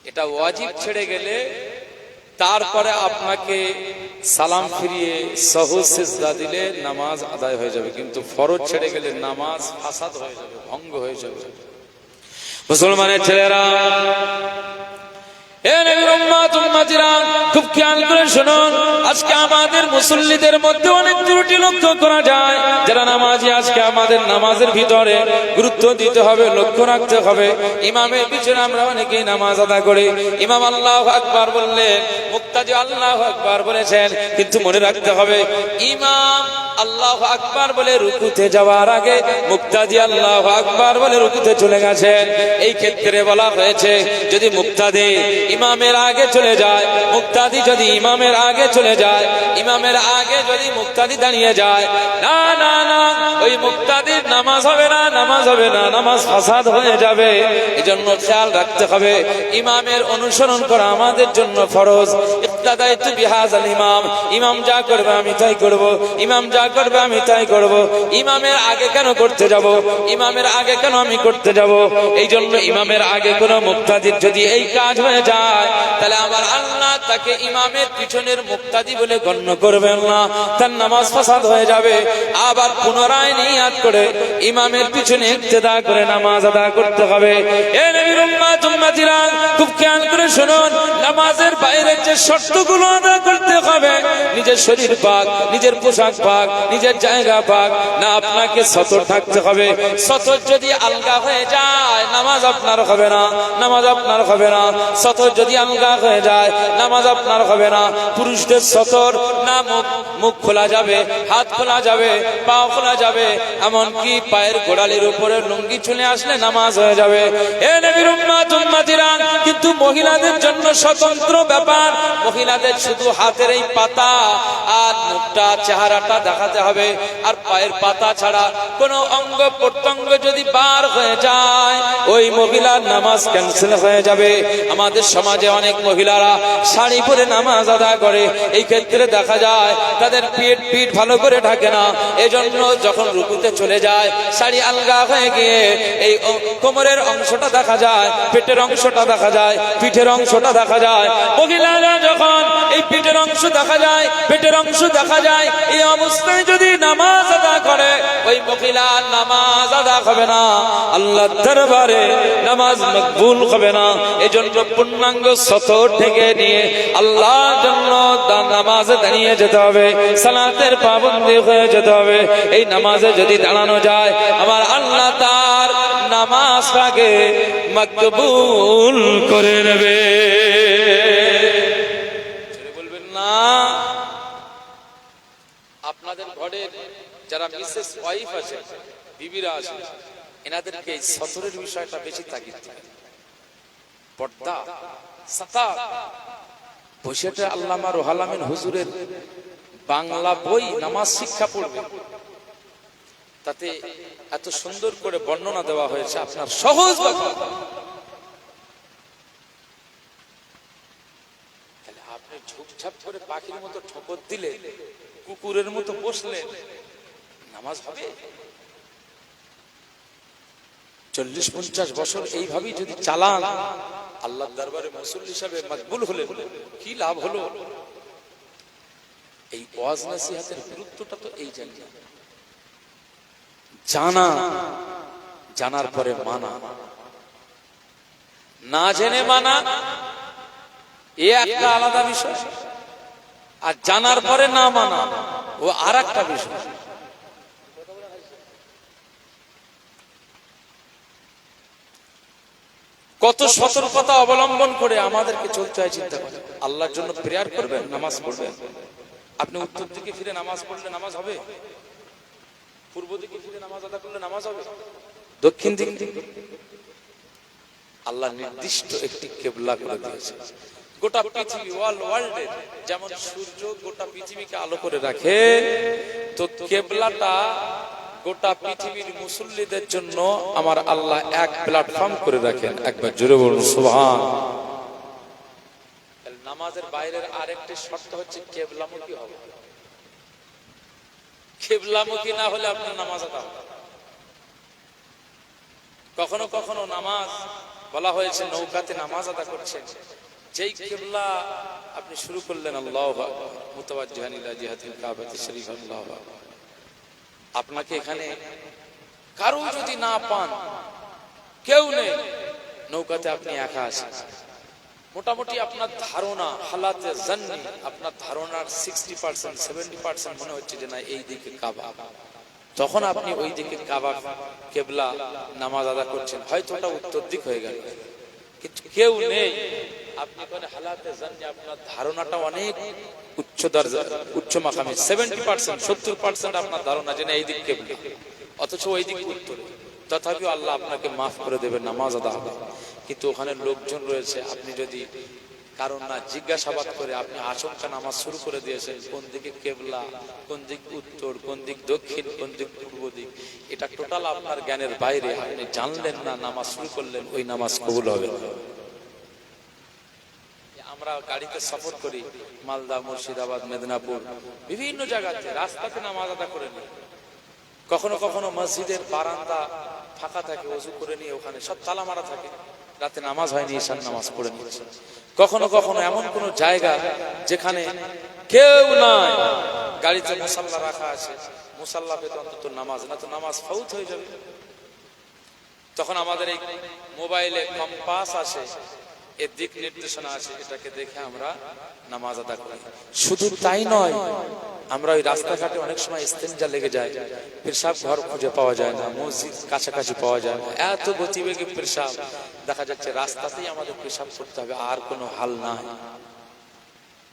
এটা ওয়াজিব ছেড়ে গেলে তারপরে আপনাকে সালাম ফিরিয়ে সাহু সিজদা দিলে নামাজ আদায় হয়ে যাবে, কিন্তু ফরজ ছেড়ে গেলে নামাজ ফাসাদ হয়ে যাবে, ভঙ্গ হয়ে যাবে। মুসলমানের ছেলেরা, এ নবীর উম্মত উম্মতিরা, খুব খেয়াল করে শুনুন। আজকে আমাদের মুসল্লিদের মধ্যে অনেক ত্রুটি লক্ষ্য করা যায়। যারা নামাজি, আজকে আমাদের নামাজের ভিতরে গুরুত্ব দিতে হবে, লক্ষ্য রাখতে হবে। ইমামের পিছনে আমরা অনেকেই নামাজ আদায় করি। ইমাম আল্লাহু আকবার বললেন, মুক্তাদি আল্লাহু আকবার বলেছেন, কিন্তু মনে রাখতে হবে ইমাম আল্লাহু আকবার বলে রুকুতে যাওয়ার আগে মুক্তাদি আল্লাহু আকবার বলে রুকুতে চলে গেছেন। এই ক্ষেত্রে বলা হয়েছে, যদি মুক্তাদি ইমামের আগে চলে যায়, মুক্তাদি যদি ইমামের আগে চলে যায়, ইমামের আগে যদি মুক্তাদি দাঁড়িয়ে যায়, না না না, ওই মুক্তাদির নামাজ হবে না, নামাজ হবে না, নামাজ ফাসাদ হয়ে যাবে। এজন্য খেয়াল রাখতে হবে, ইমামের অনুসরণ করা আমাদের জন্য ফরজ। ইক্তাদাইতু বিহাযাল ইমাম, ইমাম যা করবে আমি তাই করব, ইমাম যা করবে আমি তাই করব। ইমামের আগে কেন করতে যাব? ইমামের আগে কেন আমি করতে যাব? এই জন্য ইমামের আগে কোন মুক্তাদির যদি এই কাজ হয়ে যায়, তাহলে আমার আল্লাহ তাকে ইমামের পিছনের মুক্তাদি বলে গণ্য করবেন না, তার নামাজ ফাসাদ হয়ে যাবে। আবার পুনরায় নিয়াত করে ইমামের পিছনে ইক্তেদা করে নামাজ আদা করতে হবে। এ নবীর উম্মত উম্মতিরা, খুব খেয়াল করে শুনুন। নামাজের বাইরে যে শর্তগুলো আদা করতে হবে, নিজের শরীর পাক, নিজের পোশাক পাক, নিজের জায়গা পাক, না আপনাকে সতর থাকতে হবে। সতর যদি আলগা হয়ে যায়, নামাজ আপনার হবে না, নামাজ আপনার হবে না। সতর যদি আলগা হয়ে যায়, নামাজ আপনার হবে না। পুরুষদের সতর না মুখ খোলা যাবে, হাত খোলা যাবে, পা খোলা যাবে, এমনকি পায়ের গোড়ালির উপরে লুঙ্গি চলে আসলে নামাজ হয়ে যাবে। এ নবীর উম্মত উম্মতিরা, কিন্তু মহিলাদের জন্য স্বতন্ত্র ব্যাপার। মহিলাদের শুধু হাতের এই পাতা আর মুখটা, চেহারাটা দেখাতে হবে। আর পায়ের পাতা ছাড়া কোন অঙ্গ প্রত্যঙ্গ যদি বার হয়ে যায়, ওই মহিলার নামাজ ক্যান্সেল হয়ে যাবে। আমাদের সমাজে অনেক মহিলারা শাড়ি পরে নামাজ আদায় করে। এই ক্ষেত্রে দেখা যায় তাদের পিঠ ভালো করে ঢাকে না। এজন্য যখন রুকুতে চলে যায়, শাড়ি আলগা হয়ে গিয়ে এই কোমরের অংশটা দেখা যায়, পেটের অংশটা দেখা যায়, পিঠের অংশটা দেখা যায়। মহিলারা যখন এই পিঠের অংশ দেখা যায়, পেটের অংশ দেখা যায়, এই অবস্থায় যদি নামাজ আদা করে, ওই মহিলার নামাজ আদা হবে না, আল্লাহর দরবারে নামাজ মকবুল হবে না। এজন্য পূর্ণাঙ্গ সতর থেকে নিয়ে আল্লাহর জন্য নামাজে দাঁড়িয়ে যেতে হবে, সালাতের পাবন্দী হয়ে যেতে হবে। এই নামাজে যদি দাঁড়ানো যায়, আমার আল্লাহ তার নামাজটাকে মকবুল করে নেবে। বলবেন না, আপনাদের ঘরের যারা মিসেস ওয়াইফ আছে, বিবিরা আছে, এনাদেরকে এই সতরের বিষয়টা বেশি তাগিদ দিতে হবে। পর্দা, সাতার, বসেটা আল্লামা রুহুল আমিন হুজুরের বাংলা বই নামাজ শিক্ষা পড়বে, তাতে এত সুন্দর করে বর্ণনা দেওয়া হয়েছে আপনার সহজ ভাষা। তাহলে আপনি ঝুপঝাপ করে পাখির মতো ঠোকর দিলে, কুকুরের মতো বসলে নামাজ হবে? 40-50 বছর এইভাবেই যদি চালান, আল্লাহর দরবারে মুসল্লি হিসাবে মকবুল হলেন, কি লাভ হলো? এই ওয়াজ নসিহতের গুরুত্বটা তো এই জানা, জানার পরে মানা, না জেনে মানা এ একটা আলাদা বিষয়, আর জানার পরে না মানা ও আর একটা বিষয়। কত সতর্কতা অবলম্বন করে আমাদেরকে চলতে হয়। চিন্তা করেন, আল্লাহর জন্য প্রেয়ার করবেন, নামাজ পড়বেন, আপনি উত্তর দিকে ফিরে নামাজ পড়লে নামাজ হবে? পূর্ব দিকে ফিরে নামাজ আদা করলে নামাজ হবে? দক্ষিণ দিক আল্লাহ নির্দিষ্ট একটি কেবলা করে দিয়েছে। গোটা পৃথিবী ওয়ার্ল্ডের যেমন সূর্য গোটা পৃথিবীকে আলো করে রাখে, তো কেবলাটা গোটা পৃথিবীর মুসল্লিদের জন্য আমার আল্লাহ এক প্ল্যাটফর্ম করে রাখেন। একবার জোরে বলুন সুবহান। নামাজের বাইরের আরেকটি শর্ত হচ্ছে কেবলামুখী হবে। কেবলামুখী না হলে আপনার নামাজ আদা হবে। কখনো কখনো নামাজ বলা হয়েছে নৌকাতে নামাজ আদা করছেন, যেই কেবলা আপনি শুরু করলেন আল্লাহু আকবার মুতাওয়াজ্জিহান ইলা জিহাতিল কাবাতি শরীফ আল্লাহু আকবার, আপনাকে এখানে কারো যদি না পান, কেউ নেই, নৌকাতে আপনি একা আছেন, মোটামুটি আপনার ধারণা হালাতে জান্নি, আপনার ধারণার 60% 70% মনে হচ্ছে যে না এই দিকে কাবা, তখন আপনি ওই দিকে কাবা কেবলা নামাজ আদা করছেন, হয়তো ওটা উত্তর দিক হয়ে গেল, কিন্তু কেউ নেই, আপনি কোন হালাতে জান্নি, আপনার ধারণাটা অনেক উচ্চ দরজা উচ্চ মাকামে, 70% 70% আপনার ধারণা যে না এই দিক কেবলা, অথচ ওই দিক উত্তর, তথাপিও আল্লাহ আপনাকে মাফ করে দেবেন, নামাজ আদা হবে। কিন্তু ওখানে লোকজন রয়েছে, আপনি যদি কারণ না জিজ্ঞাসাবাদ করে আপনি আচমকা নামাজ শুরু করে দিয়েছেন, কোন দিকে কেবলা, কোন দিক উত্তর, কোন দিক দক্ষিণ, কোন দিক পূর্ব দিক, এটা টোটাল আপনার জ্ঞানের বাইরে, আপনি জানলেন না, নামাজ শুরু করলেন, ওই নামাজ কবুল হবে না। আমরা গাড়িতে সফর করি, মালদা, মুর্শিদাবাদ, মেদিনীপুর, বিভিন্ন জায়গাতে রাস্তাতে নামাজ আদা করে নিই। কখনো কখনো মসজিদের বারান্দা ফাঁকা থাকে, ওযু করে নিয়ে ওখানে সব তালা মারা থাকে, রাতে নামাজ হয়নি, ঈশার নামাজ পড়ে নিয়েছে। কখনো কখনো এমন কোন জায়গা যেখানে কেউ নাই, গাড়িতে মুসাল্লা রাখা আছে, মুসাল্লা পেতে অন্তত নামাজ, না তো নামাজ ফাউত হয়ে যাবে। তখন আমাদের এই মোবাইলে কম্পাস আছে, এর দিক নির্দেশনা আছে, এটাকে দেখে আমরা নামাজ আদা করি। শুধু তাই নয়, আমরা ওই রাস্তাঘাটে অনেক সময় ইস্তেঞ্জা লেগে যায়, পেশাব ঘর খুঁজে পাওয়া যায় না, মসজিদ কাছাকাছি পাওয়া যায় না, এত গতিবেগে পেশাব, দেখা যাচ্ছে রাস্তাতেই আমাদের পেশাব করতে হবে, আর কোনো হাল নাই।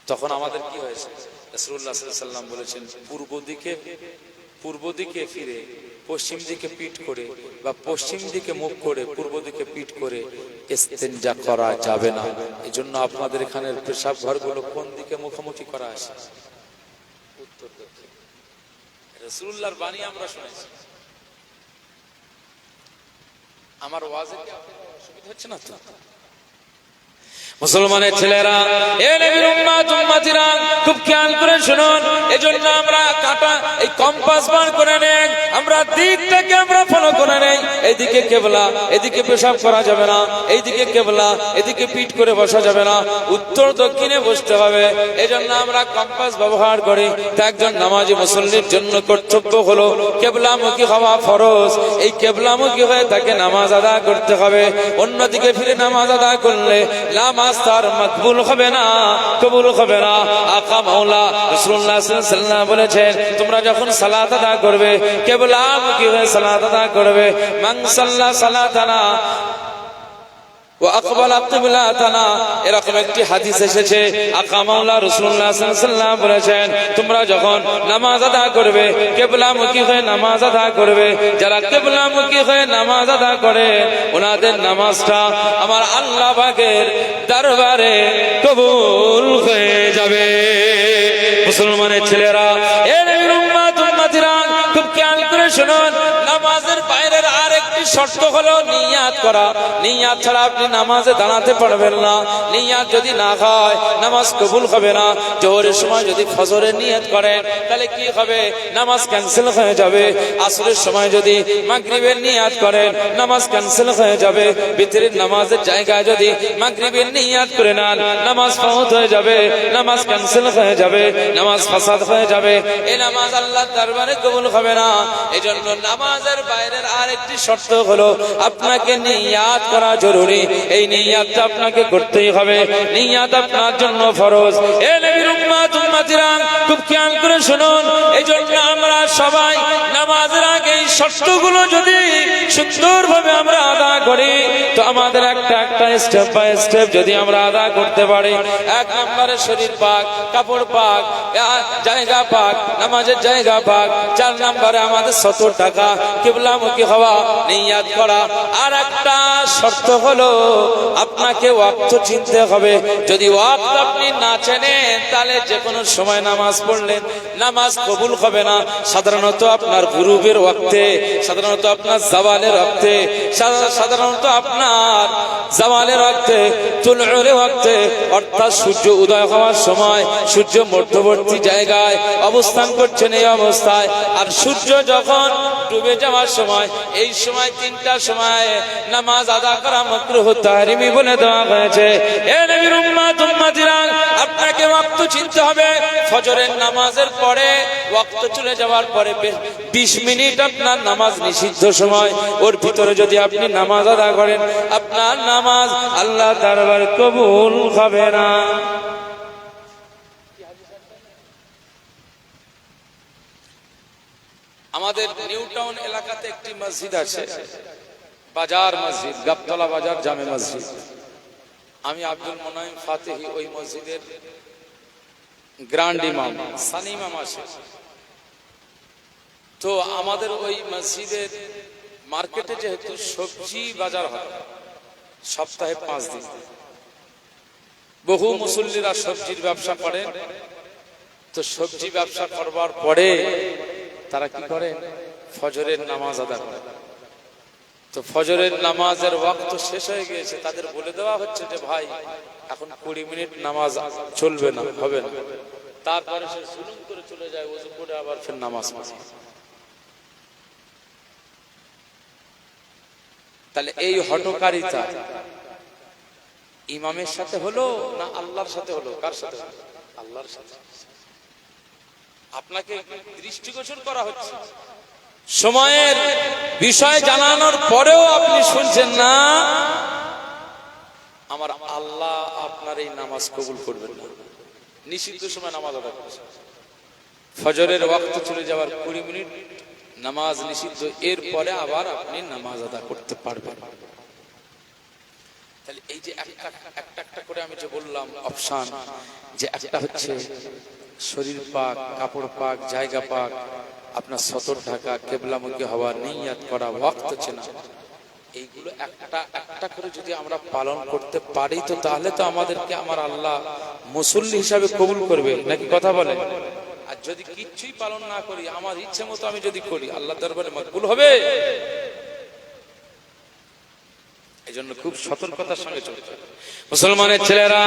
তখন আমাদের কি হয়েছে, রাসূলুল্লাহ সাল্লাল্লাহু আলাইহি ওয়াসাল্লাম বলেছেন, পূর্ব দিকে ফিরে পশ্চিম দিকে পিঠ করে বা পশ্চিম দিকে মুখ করে পূর্ব দিকে পিঠ করে ইস্তেঞ্জা করা যাবে না। এজন্য আপনাদের এখানের পেশাব ঘরগুলো কোন দিকে মুখোমুখি করা আছে? উত্তর দক্ষিণ। রাসূলুল্লাহর বাণী আমরা শুনেছি। আমার ওয়াজে কি আপনাদের অসুবিধা হচ্ছে না তো? মুসলমানের ছেলেরা, এ নবীর উম্মত উম্মতিরা, খুব খেয়াল করে শুনুন। এজন্য আমরা কাটা এই কম্পাস বার করে নেই, আমরা দিকটাকে আমরা ফলো করে নেই। এইদিকে কেবলা, এদিকে পেশাব করা যাবে না, এইদিকে কেবলা, এদিকে পিঠ করে বসা যাবে না, উত্তর দক্ষিণে বসতে হবে। এজন্য আমরা কম্পাস ব্যবহার করি। তা একজন নামাজি মুসল্লির জন্য কর্তব্য হলো কেবলামুখী হওয়া ফরজ। এই কেবলামুখী হয়ে তাকে নামাজ আদা করতে হবে। অন্যদিকে ফিরে নামাজ আদা করলে নামাজ তার মকবুল হবে না, কবুল হবে না। আকা মাওলা রাসূলুল্লাহ সাল্লাল্লাহু আলাইহি ওয়াসাল্লাম বলেছেন, তোমরা যখন সালাত আদা করবে কিবলামুখী হয়ে সালাত আদা করবে। মান সাল্লা সালাতানা ওয়া আকবালা কিবলাতানা, এরকম একটি হাদিস এসেছে আকা মাওলা রাসূলুল্লাহ সাল্লাল্লাহু আলাইহি ওয়াসাল্লাম বলেছেন, তোমরা যখন নামাজ আদা করবে কিবলামুখী হয়ে নামাজ আদা করবে। যারা কিবলামুখী হয়ে নামাজ আদা করে ওনাদের নামাজটা আমার আল্লাহ পাকের দরবারে কবুল হয়ে যাবে। মুসলমানের ছেলেরা, এ নবীর উম্মত উম্মতিরা, খুব খেয়াল করে শুনুন, নামাজের বাইরের আরেকটি শর্ত হলো নিয়াত করা। নিয়াত ছাড়া আপনি নামাজে দাঁড়াতে পারবেন না। নিয়াত যদি না হয় নামাজ কবুল হবে না। জোহরের সময় যদি ফজরের নিয়াত করেন তাহলে কি হবে? নামাজ ক্যান্সেল হয়ে যাবে। আসরের সময় যদি মাগরিবের নিয়াত করেন নামাজ ক্যান্সেল হয়ে যাবে। বিতরের নামাজের জায়গায় যদি মাগরিবের নিয়াত করে নেন নামাজ ফাউত হয়ে যাবে, নামাজ ক্যান্সেল হয়ে যাবে, নামাজ ফাসাদ হয়ে যাবে। এই নামাজ আল্লাহর দরবারে কবুল হবে না। এজন্য নামাজের বাইরের আরেকটি শর্ত হলো আপনাকে নিয়াত করা জরুরি। এই নিয়াতটা আপনাকে করতেই হবে। নিয়াত আপনার জন্য ফরজ। এ নবীর উম্মত উম্মতিরা, খুব খেয়াল করে শুনুন, এজন্য আমরা সবাই নামাজের আগে এই শর্তগুলো যদি সুন্দরভাবে আমরা আদা করি তো আমাদের একটা একটা স্টেপ বাই স্টেপ যদি আমরা আদা করতে পারি, এক নম্বরে শরীর পাক, কাপড় পাক, জায়গা পাক, নামাজের জায়গা পাক। 4 নম্বরে আমাদের 70 টাকা কিবলামুখী হওয়া, নিয়াত করা। আর একটা শর্ত হলো আপনাকে ওয়াক্ত চিনতে হবে। যদি ওয়াক্ত আপনি না চেনেন তাহলে যে কোনো সময় নামাজ পড়লেন নামাজ কবুল হবে না। সাধারণত আপনার গুরুবের ওয়াক্তে, সাধারণত আপনার জাওয়ালের ওয়াক্তে, সাধারণত আপনার জাওয়ালের ওয়াক্তে, তুলউর ওয়াক্তে, অর্থাৎ সূর্য উদয় হওয়ার সময় সূর্য মধ্যবর্তী জায়গায় অবস্থান করছেন, এই অবস্থায়। আর সূর্য যখন ডুবে যাওয়ার সময়, এই সময় 3টা সময় নামাজ আদা করা মাকরুহ তাহরিমি বলে দেওয়া হয়েছে। এ নবীর উম্মত উম্মতিরা, আপনাকে ওয়াক্ত চিনতে হবে। ফজরের নামাজের পরে ওয়াক্ত চলে যাওয়ার পরে 20 মিনিট আপনার নামাজ নিষিদ্ধ সময়, ওর ভিতরে যদি আপনি নামাজ আদা করেন আপনার নামাজ আল্লাহ দরবার কবুল হবে না। আমাদের নিউ টাউন এলাকাতে একটি মসজিদ আছে, বাজার মসজিদ, গাবতলা বাজার জামে মসজিদ। আমি আব্দুল মোনাইম ফাতেহি ওই মসজিদের গ্র্যান্ড ইমাম, সানি ইমাম আছে। তো আমাদের ওই মসজিদের মার্কেটে যেহেতু সবজি বাজার হয় সপ্তাহে 5 দিন, বহু মুসল্লিরা সবজির ব্যবসা করেন। তো সবজি ব্যবসা করবার পরে তারা কি করে? ফজরের নামাজ আদা করে। তো ফজরের নামাজের ওয়াক্ত শেষ হয়ে গিয়েছে, তাদের বলে দেওয়া হচ্ছে যে ভাই এখন 20 মিনিট নামাজ চলবে না, হবে না। তারপরে সে জুলুম করে চলে যায়, ওযু করে আবার ফের নামাজ পড়ে। তাহলে এই হঠকারিতা ইমামের সাথে হলো না আল্লাহর সাথে হলো? কার সাথে? আল্লাহর সাথে। আপনাকে দৃষ্টিগোচর করা হচ্ছে, সময়ের বিষয় জানানোর পরেও আপনি শুনছেন না। আমার আল্লাহ আপনার এই নামাজ কবুল করবেন না। নিষিদ্ধ সময় নামাজ আদা করছেন, ফজরের ওয়াক্ত চলে যাওয়ার 20 মিনিট নামাজ নিষিদ্ধ, এরপরে আবার আপনি নামাজ আদা করতে পারবেন। তাহলে এই যে একটা করে আমি যে বললাম অপশন, যে একটা হচ্ছে শরীর পাক, কাপড় পাক, জায়গা পাক, আপনার 70 টাকা, কিবলামুখী হওয়া, নিয়াত করা, ওয়াক্ত চেনা, এইগুলো একটা করে যদি আমরা পালন করতে পারি তো তাহলে তো আমাদেরকে আমার আল্লাহ মুসল্লি হিসাবে কবুল করবে, নাকি কথা বলেন? আর যদি কিচ্ছুই পালন না করি, আমার ইচ্ছে মতো আমি যদি করি, আল্লাহ দরবারে মকবুল হবে? এজন্য খুব সতর্কতার সঙ্গে চলতে হবে। মুসলমানের ছেলেরা,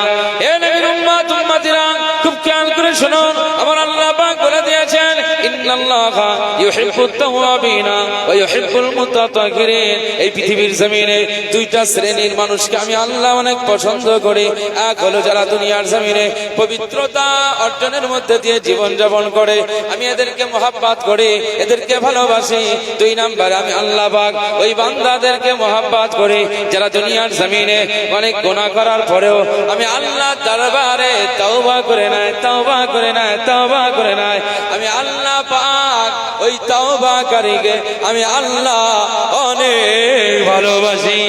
এ নবীর উম্মত উম্মতিরা, খুব খেয়াল করে শুনুন, আমার আল্লাহ পাক বলে দিয়েছেন ইন্নাল্লাহা ইউহিব্বুত তাওয়াবিনা ওয়া ইউহিব্বুল মুতাতাহহিরিন। এই পৃথিবীর জমিনে 2টা শ্রেণীর মানুষকে আমি আল্লাহ অনেক পছন্দ করি। এক হলো যারা দুনিয়ার জমিনে পবিত্রতা অর্জনের মধ্যে দিয়ে জীবন যাপন করে, আমি এদেরকে মহব্বত করি, এদেরকে ভালোবাসি। 2 নম্বরে আমি আল্লাহ পাক ওই বান্দাদেরকে মহব্বত করি যারা দুনিয়ার জমিনে অনেক গুনাহ করার পরেও আমি আল্লাহ দরবারে তওবা করে নেয়, তওবা করে নেয়, তওবা করে নেয়। আমি আল্লাহ পাক ওই তওবাকারীকে আমি আল্লাহ অনেক ভালোবাসি।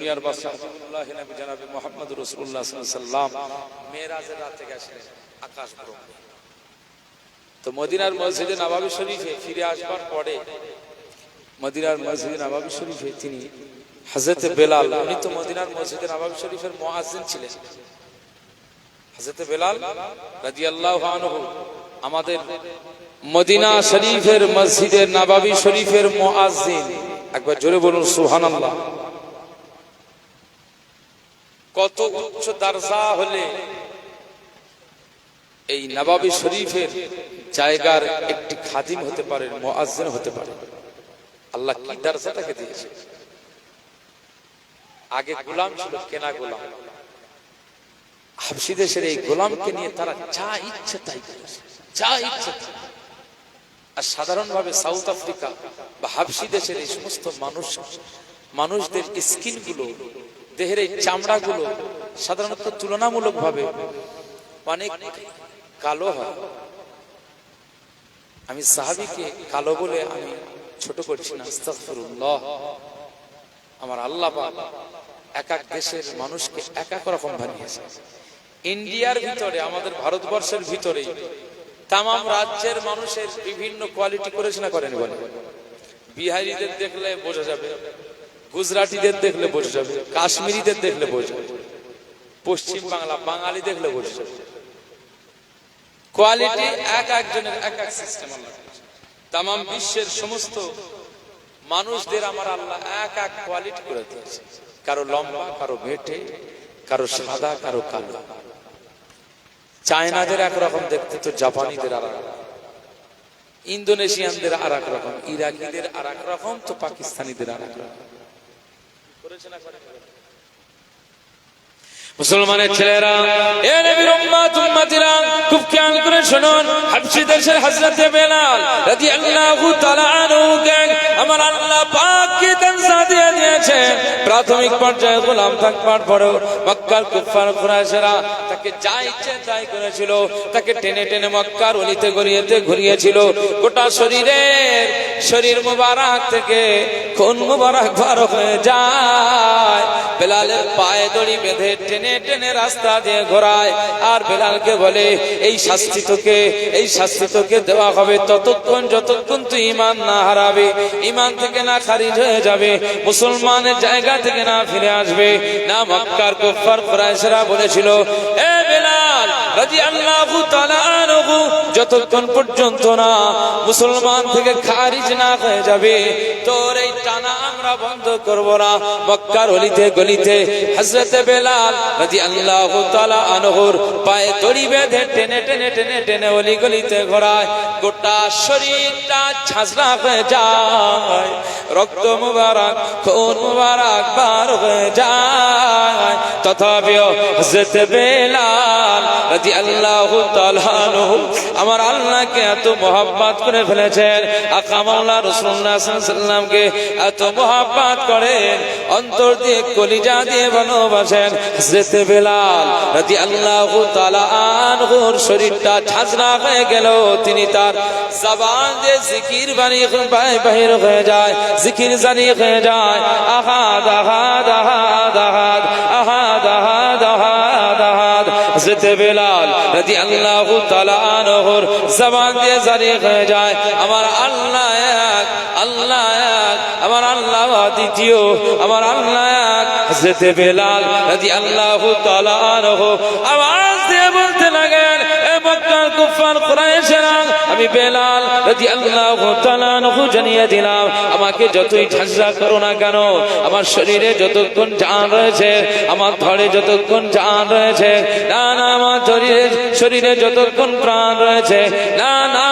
দুনিয়ার বাদশা হাবিবুল্লাহ নবী জনাব মুহাম্মদ রাসূলুল্লাহ সাল্লাল্লাহু আলাইহি ওয়াসাল্লাম মেরাজের রাতে গেছিলেন আকাশ ভ্রমণে। তো মদিনার মসজিদে নববী শরীফে ফিরে আসবার পরে মদিনার মসজিদে নববী শরীফে তিনি হযরত বেলাল, উনি তো মদিনার মসজিদে নববী শরীফের মুয়াজ্জিন ছিলেন। হযরত বেলাল রাদিয়াল্লাহু আনহু আমাদের মদিনা শরীফের মসজিদে নববী শরীফের মুয়াজ্জিন। একবার জোরে বলুন সুবহানাল্লাহ। কত উচ্চ দরজা হলে এই নববী শরীফের জায়গার একটি খাদিম হতে পারে, মুয়াজ্জিন হতে পারে। আল্লাহ কি দরজাটাকে দিয়েছে। আগে গোলাম ছিল, কেনা গোলাম। হাবশী দেশের এই গোলামকে নিয়ে তারা যা ইচ্ছে তাই করেছে, যা ইচ্ছে। আর সাধারণভাবে সাউথ আফ্রিকা বা হাবশী দেশের এই সমস্ত মানুষদের স্কিন গুলো, দেহের এই চামড়া গুলো সাধারণত তুলনামূলক ভাবে অনেক কালো হয়। আমি সাহাবীকে কালো বলে আমি ছোট করছি না, আস্তাগফিরুল্লাহ। আমার আল্লাহ পাক এক এক দেশের মানুষকে এক এক রকম বানিয়েছে। ইন্ডিয়ার ভিতরে, আমাদের ভারতবর্ষের ভিতরে তামাম রাজ্যের মানুষের বিভিন্ন কোয়ালিটি করেছে না করেনি বলে? বিহারিদের দেখলে বোঝা যাবে, গুজরাটিদের দেখলে বোঝা যাবে, কাশ্মীরিদের দেখলে বোঝা যাবে, পশ্চিম বাংলা বাঙালি দেখলে বোঝা যাবে। কোয়ালিটি এক একজনের এক এক সিস্টেম। তামাম বিশ্বের সমস্ত মানুষদের আমার আল্লাহ এক এক কোয়ালিটি করে দিয়েছে। কারো লম্বা, কারো বেটে, কারো সাদা, কারো কালো। চায়নাদের একরকম দেখতে, তো জাপানিদের আর এক রকম, ইন্দোনেশিয়ানদের আর এক রকম, ইরাকিদের আর এক রকম, তো পাকিস্তানিদের আর এক রকম। মুসলমানের ছেলেরা, এ নবীর উম্মত উম্মতিরা, খুব খেয়াল করে শুনুন। হাবশী দেশের হযরত বেলাল রাদিয়াল্লাহু তাআলা আনহুকে আমার আল্লাহ পাক কি দরজা দিয়ে দিয়েছে। প্রাথমিক পর্যায়ে গোলাম থাকবার পরেও মক্কার কুফার কুরাইশরা তাকে যা ইচ্ছে তাই করেছিল। তাকে টেনে টেনে মক্কার অলিতে গলিতে ঘুরিয়েছিল। গোটা শরীর মুবারক থেকে খুন মুবারক বার হয়ে যায়। বেলালের পায়ে দড়ি বেঁধে টেনে টেনে রাস্তা দিয়ে ঘোরায়। আর বেলালকে বলে, এই শাস্তি তোকে দেওয়া হবে যতক্ষণ তুই ঈমান না হারাবে, ঈমান থেকে না খারিজ হয়ে যাবে, মুসলমানের জায়গা থেকে না ফিরে আসবে। না মক্কার কুফার কুরাইশরা বলেছিল, এ বেলাল রাদিয়াল্লাহু তাআলা আনহু, যতক্ষণ পর্যন্ত না মুসলমান থেকে খারিজ না হয়ে যাবে, তোর এই টানা আমরা বন্ধ করব না। মক্কার অলিতে গলিতে হযরত বেলাল রাদিয়াল্লাহু তাআলা আনহুর পায়ে দড়ি বেঁধে টেনে টেনে টেনে টেনে অলি গলিতে ঘোরায়। গোটা শরীরটা ঝাঁঝরা হয়ে যায়, রক্ত মুবারক, খুন মুবারক বার হয়ে যায়। তথাপিও হযরত বেলাল রাদিয়াল্লাহু তাআলা আনহু আমার আল্লাহকে এত মহব্বত করে ফেলেছেন, আকা মাওলা রাসূলুল্লাহ সাল্লাল্লাহু আলাইহি ওয়াসাল্লামকে এত মহব্বত করেন, অন্তর দিয়ে কলিজা দিয়ে ভালোবাসেন। হযরত বেলাল রাদিয়াল্লাহু তাআলা আনহুর শরীরটা ঝাঁঝরা হয়ে গেল, তিনি তার জবান দিয়ে জিকির বানিয়ে বাহির হয়ে যায়, জিকির জারি হয়ে যায়। আহাদ আহাদ আহাদ আহাদ আহাদ আহাদ আহাদ আহাদ। হযরত বেলাল রাদিয়াল্লাহু তাআলা আনহুর জবান দিয়ে জারি হয়ে যায়, আমার আল্লাহ এক, আল্লাহ এক, আমার আল্লাহ দ্বিতীয়, আমার আল্লাহ এক। হযরত বেলাল রাদিয়াল্লাহু তাআলা আনহু আওয়াজ দিয়ে বলতে লাগেন, এ মক্কার কুফার কুরাইশরা, আমি বেলাল রাদিয়াল্লাহু তাআলা আনহু জানিয়ে দিলাম, আমাকে যতই ঝাঁঝরা করো না কেন, আমার শরীরে যতক্ষণ জান রয়েছে, আমার ধরে যতক্ষণ জান রয়েছে, না না, আমার শরীরে যতক্ষণ প্রাণ রয়েছে, না না,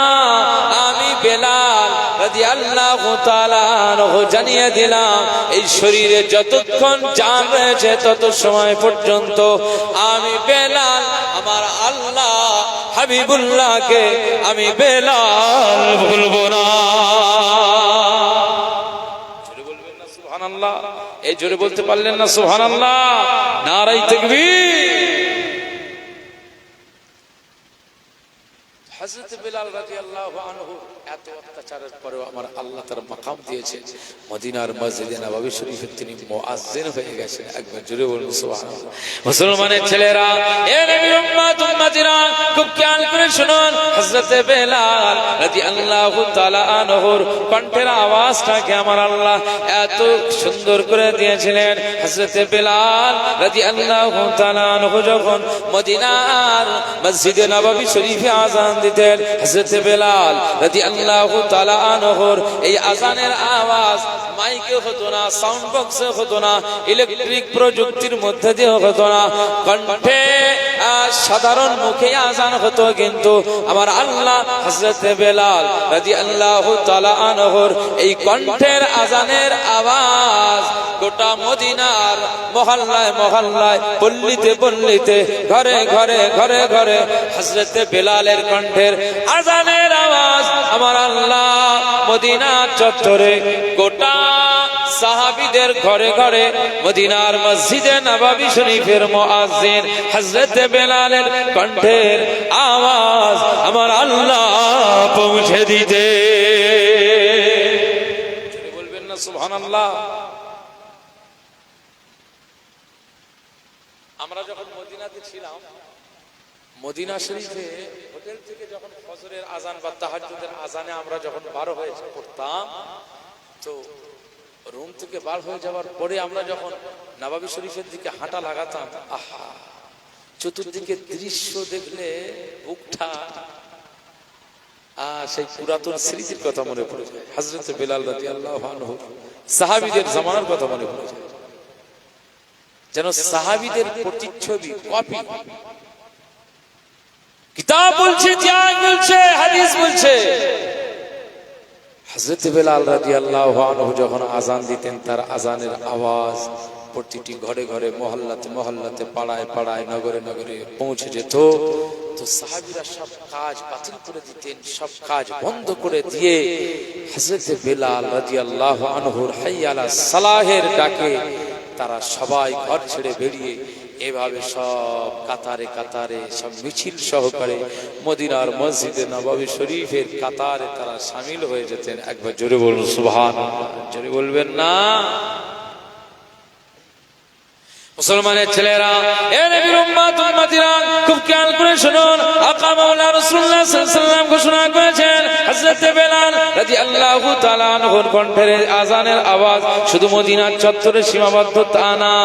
আমি বেলাল রাদিয়াল্লাহু তাআলা আনহু জানিয়ে দিলাম, এই শরীরে যতক্ষণ জান রয়েছে তত সময় পর্যন্ত আমি বেলাল আমার আল্লাহ হাবিবুল্লাহকে আমি বেলাল বলবো না। জোরে বলবেন না সুবহানাল্লাহ? এই জোরে বলতে পারলেন না সুবহানাল্লাহ? নারায়ে তাকবীর। হযরত বিলাল রাদিয়াল্লাহু আনহু এত অত্যাচারের পরেও আমার আল্লাহ তার মাকাম দিয়েছে, মদিনার মসজিদে নববী শরীফের তিনি মুয়াজ্জিন হয়ে গেছেন। একবার জোরে বলুন সুবহানাল্লাহ। মুসলমানের ছেলেরা, এ নবীর উম্মত উম্মতিরা, খুব খেয়াল করে শুনুন, হযরত বিলাল রাদিয়াল্লাহু তাআলা আনহুর কণ্ঠের আওয়াজটাকে আমার আল্লাহ এত সুন্দর করে দিয়েছিলেন। হযরত বিলাল রাদিয়াল্লাহু তাআলা আনহু যখন মদিনার মসজিদে নববী শরীফে আযান দিতেন, হযরত বিলাল রাদিয়াল্লাহু তাআলা আনহুর এই আযানের আওয়াজ মাইকে হতো না, সাউন্ড বক্সে হতো না, ইলেকট্রিক প্রযুক্তির মধ্যে দিয়ে হতো না, কণ্ঠে সাধারণ মুখে আযান হতো। কিন্তু আমার আল্লাহ হযরত বিলাল রাদিয়াল্লাহু তাআলা আনহুর এই কণ্ঠের আযানের আওয়াজ গোটা মদিনার মহল্লায় মহল্লায়, পল্লীতে পল্লীতে, ঘরে ঘরে ঘরে ঘরে হযরত বিলালের কণ্ঠের আযানের আওয়াজ আমার আল্লাহ মদিনার চত্বরে গোটা সাহাবীদের ঘরে ঘরে মদিনার মসজিদে নববী শরীফের মুয়াজ্জিন হযরত বিলালের কণ্ঠের আওয়াজ আমার আল্লাহ পৌঁছে দিতে। বলবেন না সুবহানাল্লাহ। আমরা যখন মদিনাতে ছিলাম, মদিনা শরীফে হোটেল থেকে যখন ফজরের আযান বা তাহাজ্জুদের আযানে আমরা যখন বার হয়ে পড়তাম, তো রুম থেকে বার হয়ে যাওয়ার পরে আমরা যখন নববী শরীফের দিকে হাঁটা লাগাতাম, আহা, চতুর্দিকে দৃশ্য দেখলে বুকটা সেই পুরাতন স্মৃতির কথা মনে পড়ে যায়। হযরত বিলাল রাদিয়াল্লাহু আনহু সাহাবীদের জামানার কথা মনে পড়ে যায়, যেন সাহাবীদের প্রতিচ্ছবি, কপি। কিতাব বলছে, ত্যাগ বলছে, হাদিস বলছে, হযরত বিলাল রাদিয়াল্লাহু আনহু যখন আযান দিতেন, তার আযানের আওয়াজ প্রতিটি ঘরে ঘরে, মহল্লাতে মহল্লাতে, পাড়ায় পাড়ায়, নগরে নগরে পৌঁছে যেত। তো সাহাবীরা সব কাজ বাতিল করে দিতেন, সব কাজ বন্ধ করে দিয়ে হযরত বিলাল রাদিয়াল্লাহু আনহুর হাইয়া আলাস সালাহের ডাকে তারা সবাই ঘর ছেড়ে বেরিয়ে এভাবে সব কাতারে কাতারে, সব মিছিল সহকারে মদিনার মসজিদে নববী শরীফের কাতারে তারা শামিল হয়ে যেতেন। একবার জোরে বলুন সুবহানাল্লাহ। জোরে বলবেন না? মুসলমানের ছেলেরা, এ নবীর উম্মত উম্মতিরা, খুব খেয়াল করে শুনুন, আকা মাওলা রাসূলুল্লাহ সাল্লাল্লাহু আলাইহি ওয়াসাল্লাম ঘোষণা করেছেন, হযরত বিলাল রাদিয়াল্লাহু তাআলা আনহুর কণ্ঠের আযানের আওয়াজ শুধু মদিনার চত্বরে সীমাবদ্ধ তা না।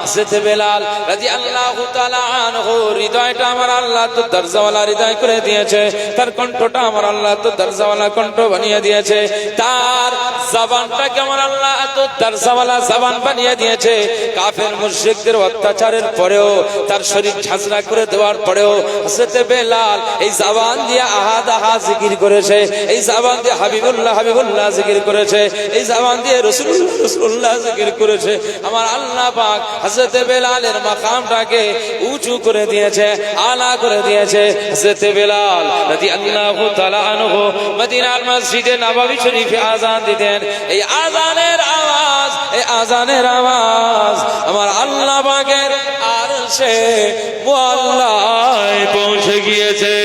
হযরত বিলাল রাদিয়াল্লাহু তাআলা আনহুর হৃদয়টা আমার আল্লাহ তো দরজাওয়ালা হৃদয় করে দিয়েছে, তার কণ্ঠটা আমার আল্লাহ তো দরজাওয়ালা কণ্ঠ বানিয়ে দিয়েছে, তার জবানটাকে আমার আল্লাহ এত দরজাওয়ালা জবান বানিয়ে দিয়েছে। কাফের মুশরিক অত্যাচারের পরেও, তার শরীর ঝাঁঝরা করে দেওয়ার পরেও হযরত বিলাল এই জবান দিয়ে আহাদ আহাদ জিকির করেছে, এই জবান দিয়ে হাবিবুল্লাহ হাবিবুল্লাহ জিকির করেছে, এই জবান দিয়ে রাসূলুল্লাহ রাসূলুল্লাহ জিকির করেছে। আমার আল্লাহ পাক হযরত বিলালের মাকামটাকে উঁচু করে দিয়েছে, আলা করে দিয়েছে। হযরত বিলাল রাদিয়াল্লাহু তাআলা আনহু মদিনার মসজিদে নববী শরীফে আযান দিতেন। এই আযানের আওয়াজ, এই আযানের আওয়াজ আমার আল্লাহ পাকের আরশে মুআল্লায় পৌঁছে গিয়েছে।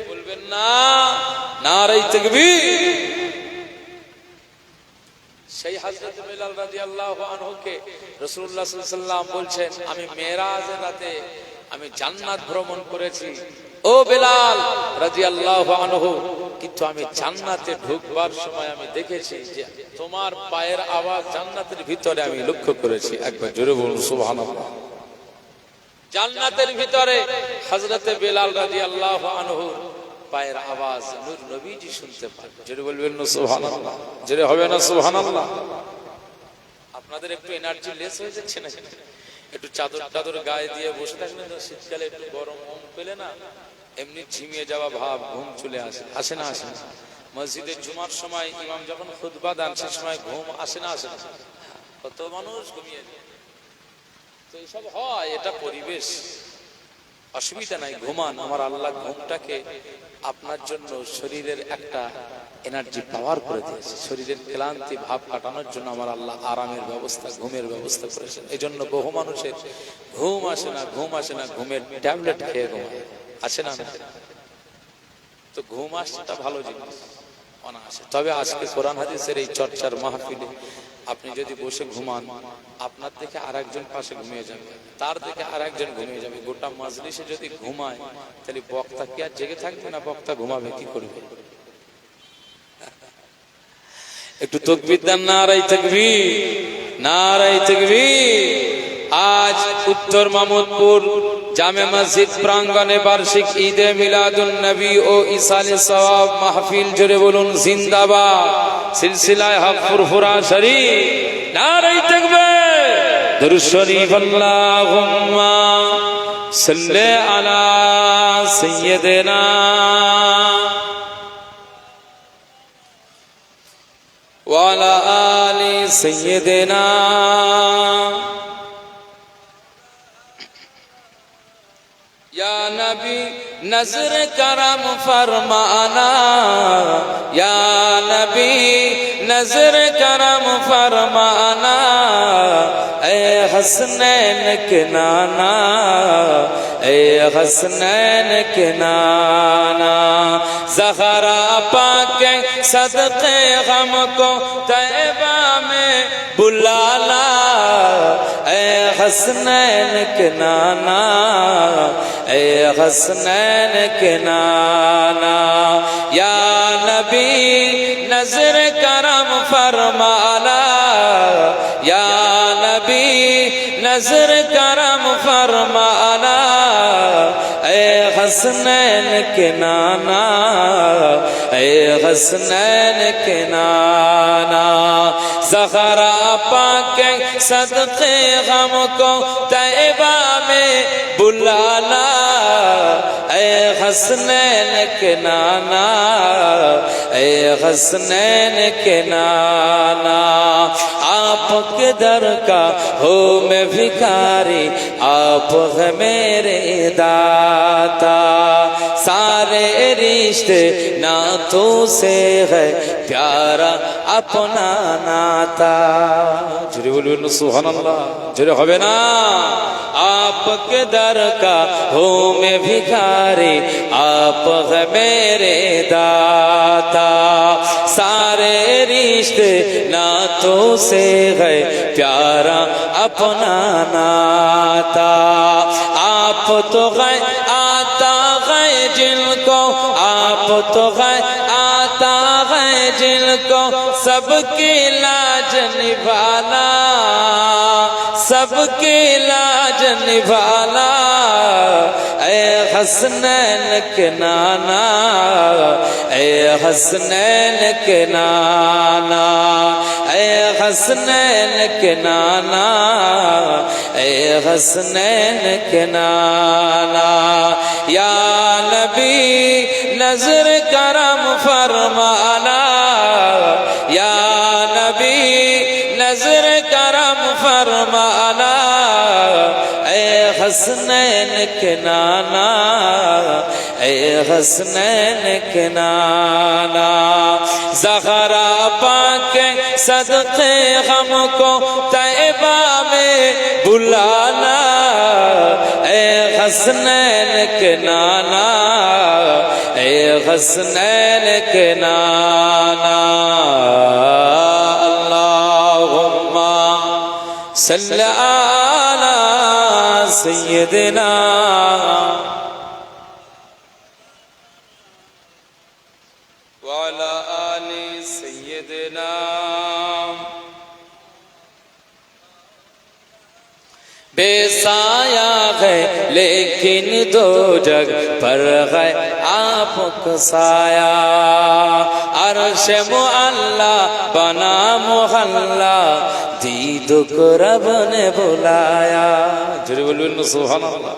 বলবেন না? নারে তাকবীর। সেই হযরত বিলাল রাদিয়াল্লাহু আনহুকে রাসূলুল্লাহ সাল্লাল্লাহু আলাইহি ওয়াসাল্লাম বলছেন, আমি মেরাজের রাতে আমি জান্নাত ভ্রমণ করেছি ও বিলাল রাদিয়াল্লাহু আনহু, কিন্তু আমি জান্নাতে ঢুকবার সময় আমি দেখেছি যে তোমার পায়ের আওয়াজ জান্নাতের ভিতরে আমি লক্ষ্য করেছি। একবার জোরে বলুন সুবহানাল্লাহ। জান্নাতের ভিতরে হযরত বিলাল রাদিয়াল্লাহু আনহু পায়ের আওয়াজ নূর নবীজি শুনতে পান। জোরে বলবেন না সুবহানাল্লাহ? জোরে হবে না সুবহানাল্লাহ? আপনাদের একটু এনার্জি লেস হয়ে যাচ্ছে না? একটু চাদর টাদর গায়ে দিয়ে বসে থাকলে তো শীতকালে একটু গরম ঘুম পেলে না এমনি ঝিমিয়ে যাওয়া ভাব, ঘুম চলে আসে, আসে না? আসে না? মসজিদের জুমার সময় ইমাম যখন খুতবা দেন সে সময় ঘুম আসে না? আসে না? কত মানুষ ঘুমিয়ে যায়। তো এইসব হয়, এটা পরিবেশ, অসুবিধা নাই, ঘুমান। আমার আল্লাহ ঘুমটাকে আপনার জন্য শরীরের একটা এনার্জি পাওয়ার করে দিয়েছে, শরীরের ক্লান্তি ভাব কাটানোর জন্য আমার আল্লাহ আরামের ব্যবস্থা, ঘুমের ব্যবস্থা করেছেন। এই জন্য বহু মানুষের ঘুম আসে না, ঘুম আসে না, ঘুমের ট্যাবলেট খেয়ে ঘুমায়। আছে না? তো ঘুম আসছেটা ভালো জিনিস, অনায়াসে। তবে আজকে কোরআন হাদিসের এই চর্চার মাহফিলে আপনি যদি বসে ঘুমান, আপনার দেখে আরেকজন পাশে ঘুমিয়ে যাবে, তার দেখে আরেকজন ঘুমিয়ে যাবে। গোটা মাজলিসে যদি ঘুমায়, তাহলে বক্তা কি আর জেগে থাকবে না? বক্তা ঘুমাবে কি করবে? একটু তাকবীর দেন, নারায়ে তাকবীর, নারায়ে তাকবীর। আজ উত্তর মাহমুদপুর জামে মসজিদ প্রাঙ্গণে বার্ষিক ঈদে মিলাদুন নবী ও ইসালে সওয়াব মাহফিল, জোরে বলুন জিন্দাবাদ। সিলসিলায়ে হক ফুরফুরা শরীফ, নারায়ে তাকবীর, দরুদ শরীফ। আল্লাহুম্মা সাল্লি আলা সাইয়্যিদিনা ওয়া আলা আলি সাইয়্যিদিনা। या नबी नजर करम फरमाना, या नबी नजर करम फरमाना, ए हसनैन के नाना, ए हसनैन के नाना। ज़हरा पाक सदक़े गम को तैबा में बुलाला, ए हसनैन के नाना, ए हसनैन के नाना। या नबी नजर करम फरमाला, या नबी नजर करम फरमाला, ए हसनैन के नाना, ए हसनैन के नाना। ज़हरा पाक सदक़े गम को तैबा में बुलाना, ए हसनैन के नाना, ए हसनैन के नाना। आपके दर का हो मैं भिखारी, आप है मेरे दाता, सारे रिश्ते नातों से है प्यारा अपना नाता। जुरे बोलुन सुभानअल्लाह, जुरे होबे ना? आपके दर का हो मैं भिखारी, आप है मेरे दाता, सारे रिश्ते नातों से है प्यारा अपना नाता। आप तो है आता है जिनको, आप तो है आता है जिनको, सबकी लाज निभाना, सबकी लाज निभाना, ए हसनैन के नाना, ए हसनैन के नाना, ए हसनैन के नाना, ए हसनैन के नाना। या नबी नजर करम फरमाना, या नबी नजर करम फरमाना, ए हसनैन के नाना, ए हसनैन के नाना। ज़हरा पाक सदक़े गम को तैबा में बुलाना, ए हसनैन के नाना, ए हसनैन के नाना। अल्लाहुम्मा सल्लि अला सय्यिदिना व अला आलि सय्यिदिना। बेसाया है लेकिन दो जग पर है आपका साया, अर्श मुअल्ला बना मोहल्ला, दीद को रब ने बुलाया। जरूर बोलुन सुभानअल्लाह।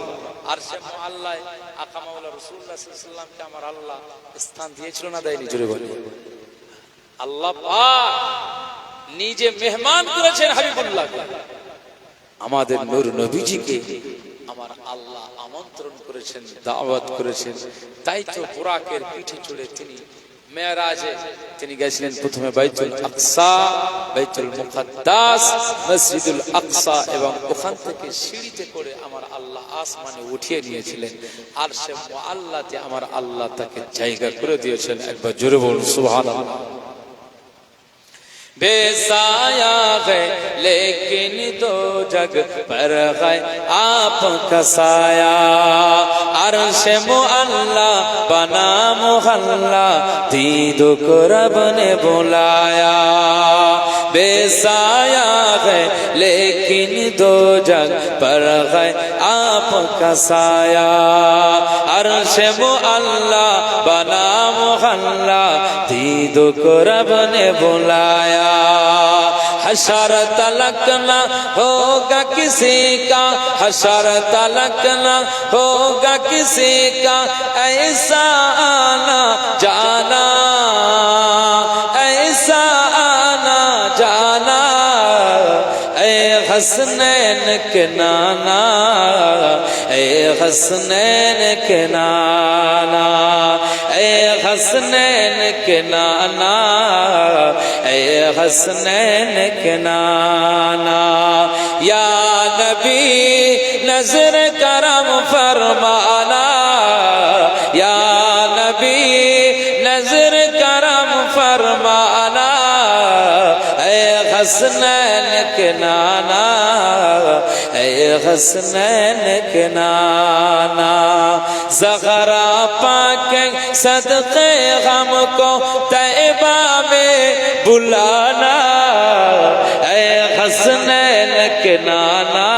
अर्श मुअल्ला आका मौला রাসূলুল্লাহ সাল্লাল্লাহু আলাইহি ওয়াসাল্লাম কে আমার আল্লাহ স্থান দিয়েছিল না দেয়নি? জোরে বলুন। আল্লাহ পাক নিজে মেহমান করেছেন হাবিবুল্লাহকে, আমাদের নূর নবীজিকে আমার আল্লাহ আমন্ত্রণ করেছেন, দাওয়াত করেছেন। তাই তো বুরাকের পিঠে চড়ে তিনি মেরাজে তিনি গেছিলেন প্রথমে বাইতুল আকসা, বাইতুল মুকাদ্দাস, মসজিদুল আকসা, এবং ওখান থেকে সিঁড়িতে করে আমার আল্লাহ আসমানে উঠিয়ে নিয়েছিলেন, আর সে মুআল্লাতে আমার আল্লাহ তাকে জায়গা করে দিয়েছেন। একবার জোরে বলুন সুবহানাল্লাহ। बेसाया है लेकिन दो जग पर है आपका साया, अर्श मुअल्ला बना मुहल्ला दीद को रब ने बुलाया। बेसाया है लेकिन दो जग पर है आपका साया, अर्श मुअल्ला बना मुहल्ला दीद को रब ने बुलाया। हशर तलक न होगा किसी का, हशर तलक न होगा किसी का ऐसा आना जाना, ऐसा आना जाना। ऐ हसनैन के नाना, ऐ हसनैन के नाना, ऐ हसनैन के नाना, ऐ हसनैन के नाना। या नबी नजर करम फरमाना, या नबी नजर करम फरमाना। ऐ हसनैन के नाना, ऐ हसनैन के नाना। ज़हरा पाक सदक़े गम को तैबा में बुलाना। ऐ हसनैन के नाना,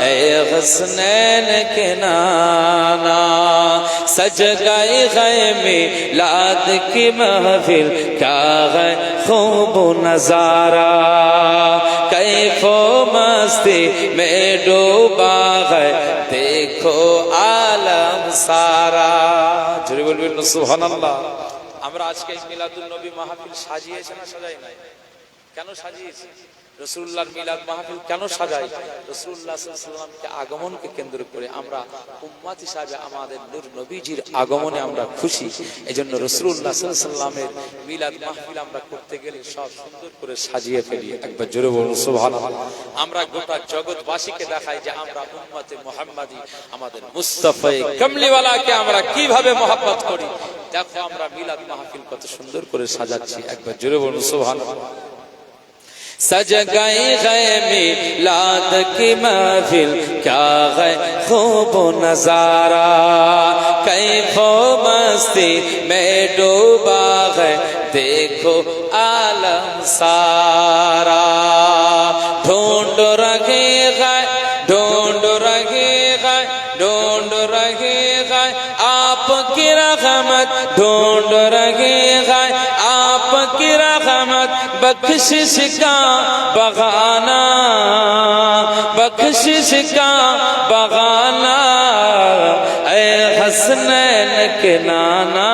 ऐ हसनैन के नाना। सज गए है मिलाद की महफिल, क्या है खूब नजारा। कैफो मस्ती में डूबा है देखो आलम सारा। জোরে বলবেন সুবহানাল্লাহ। আমরা আজকে মিলাদুন নবী মাহফিল সাজিয়েছি না সাজাই নাই? কেন সাজিয়েছি? রাসূলুল্লাহর মিলাদ মাহফিল কেন সাজাই? রাসূলুল্লাহ সাল্লাল্লাহু আলাইহি ওয়াসাল্লামকে আগমনকে কেন্দ্র করে আমরা উম্মত হিসাবে আমাদের নূর নবীজির আগমনে আমরা খুশি। এজন্য রাসূলুল্লাহ সাল্লাল্লাহু আলাইহি ওয়াসাল্লামের মিলাদ মাহফিল আমরা করতে গেলে সব সুন্দর করে সাজিয়ে ফেলি। একবার জোরে বলুন সুবহানাল্লাহ। আমরা গোটা জগৎবাসীকে দেখাই যে আমরা উম্মতে মুহাম্মাদি, আমাদের মুস্তাফায়ে কামলিওয়ালাকে আমরা কিভাবে মহব্বত করি। দেখো আমরা মিলাদ মাহফিল কত সুন্দর করে সাজাচ্ছি। একবার জোরে বলুন সুবহানাল্লাহ। सज गई है मिलाद की महफिल, क्या है खूब नजारा। कैफो मस्ती में डूबा है देखो आलम सारा। ढूंढ रहे हैं, ढूंढ रहे हैं, ढूंढ रहे हैं आपकी रहमत, ढूंढ रहे हैं आपकी रहमत। बख्शिश का बगाना, बख्शिश का बगाना। ऐ हसनैन के नाना,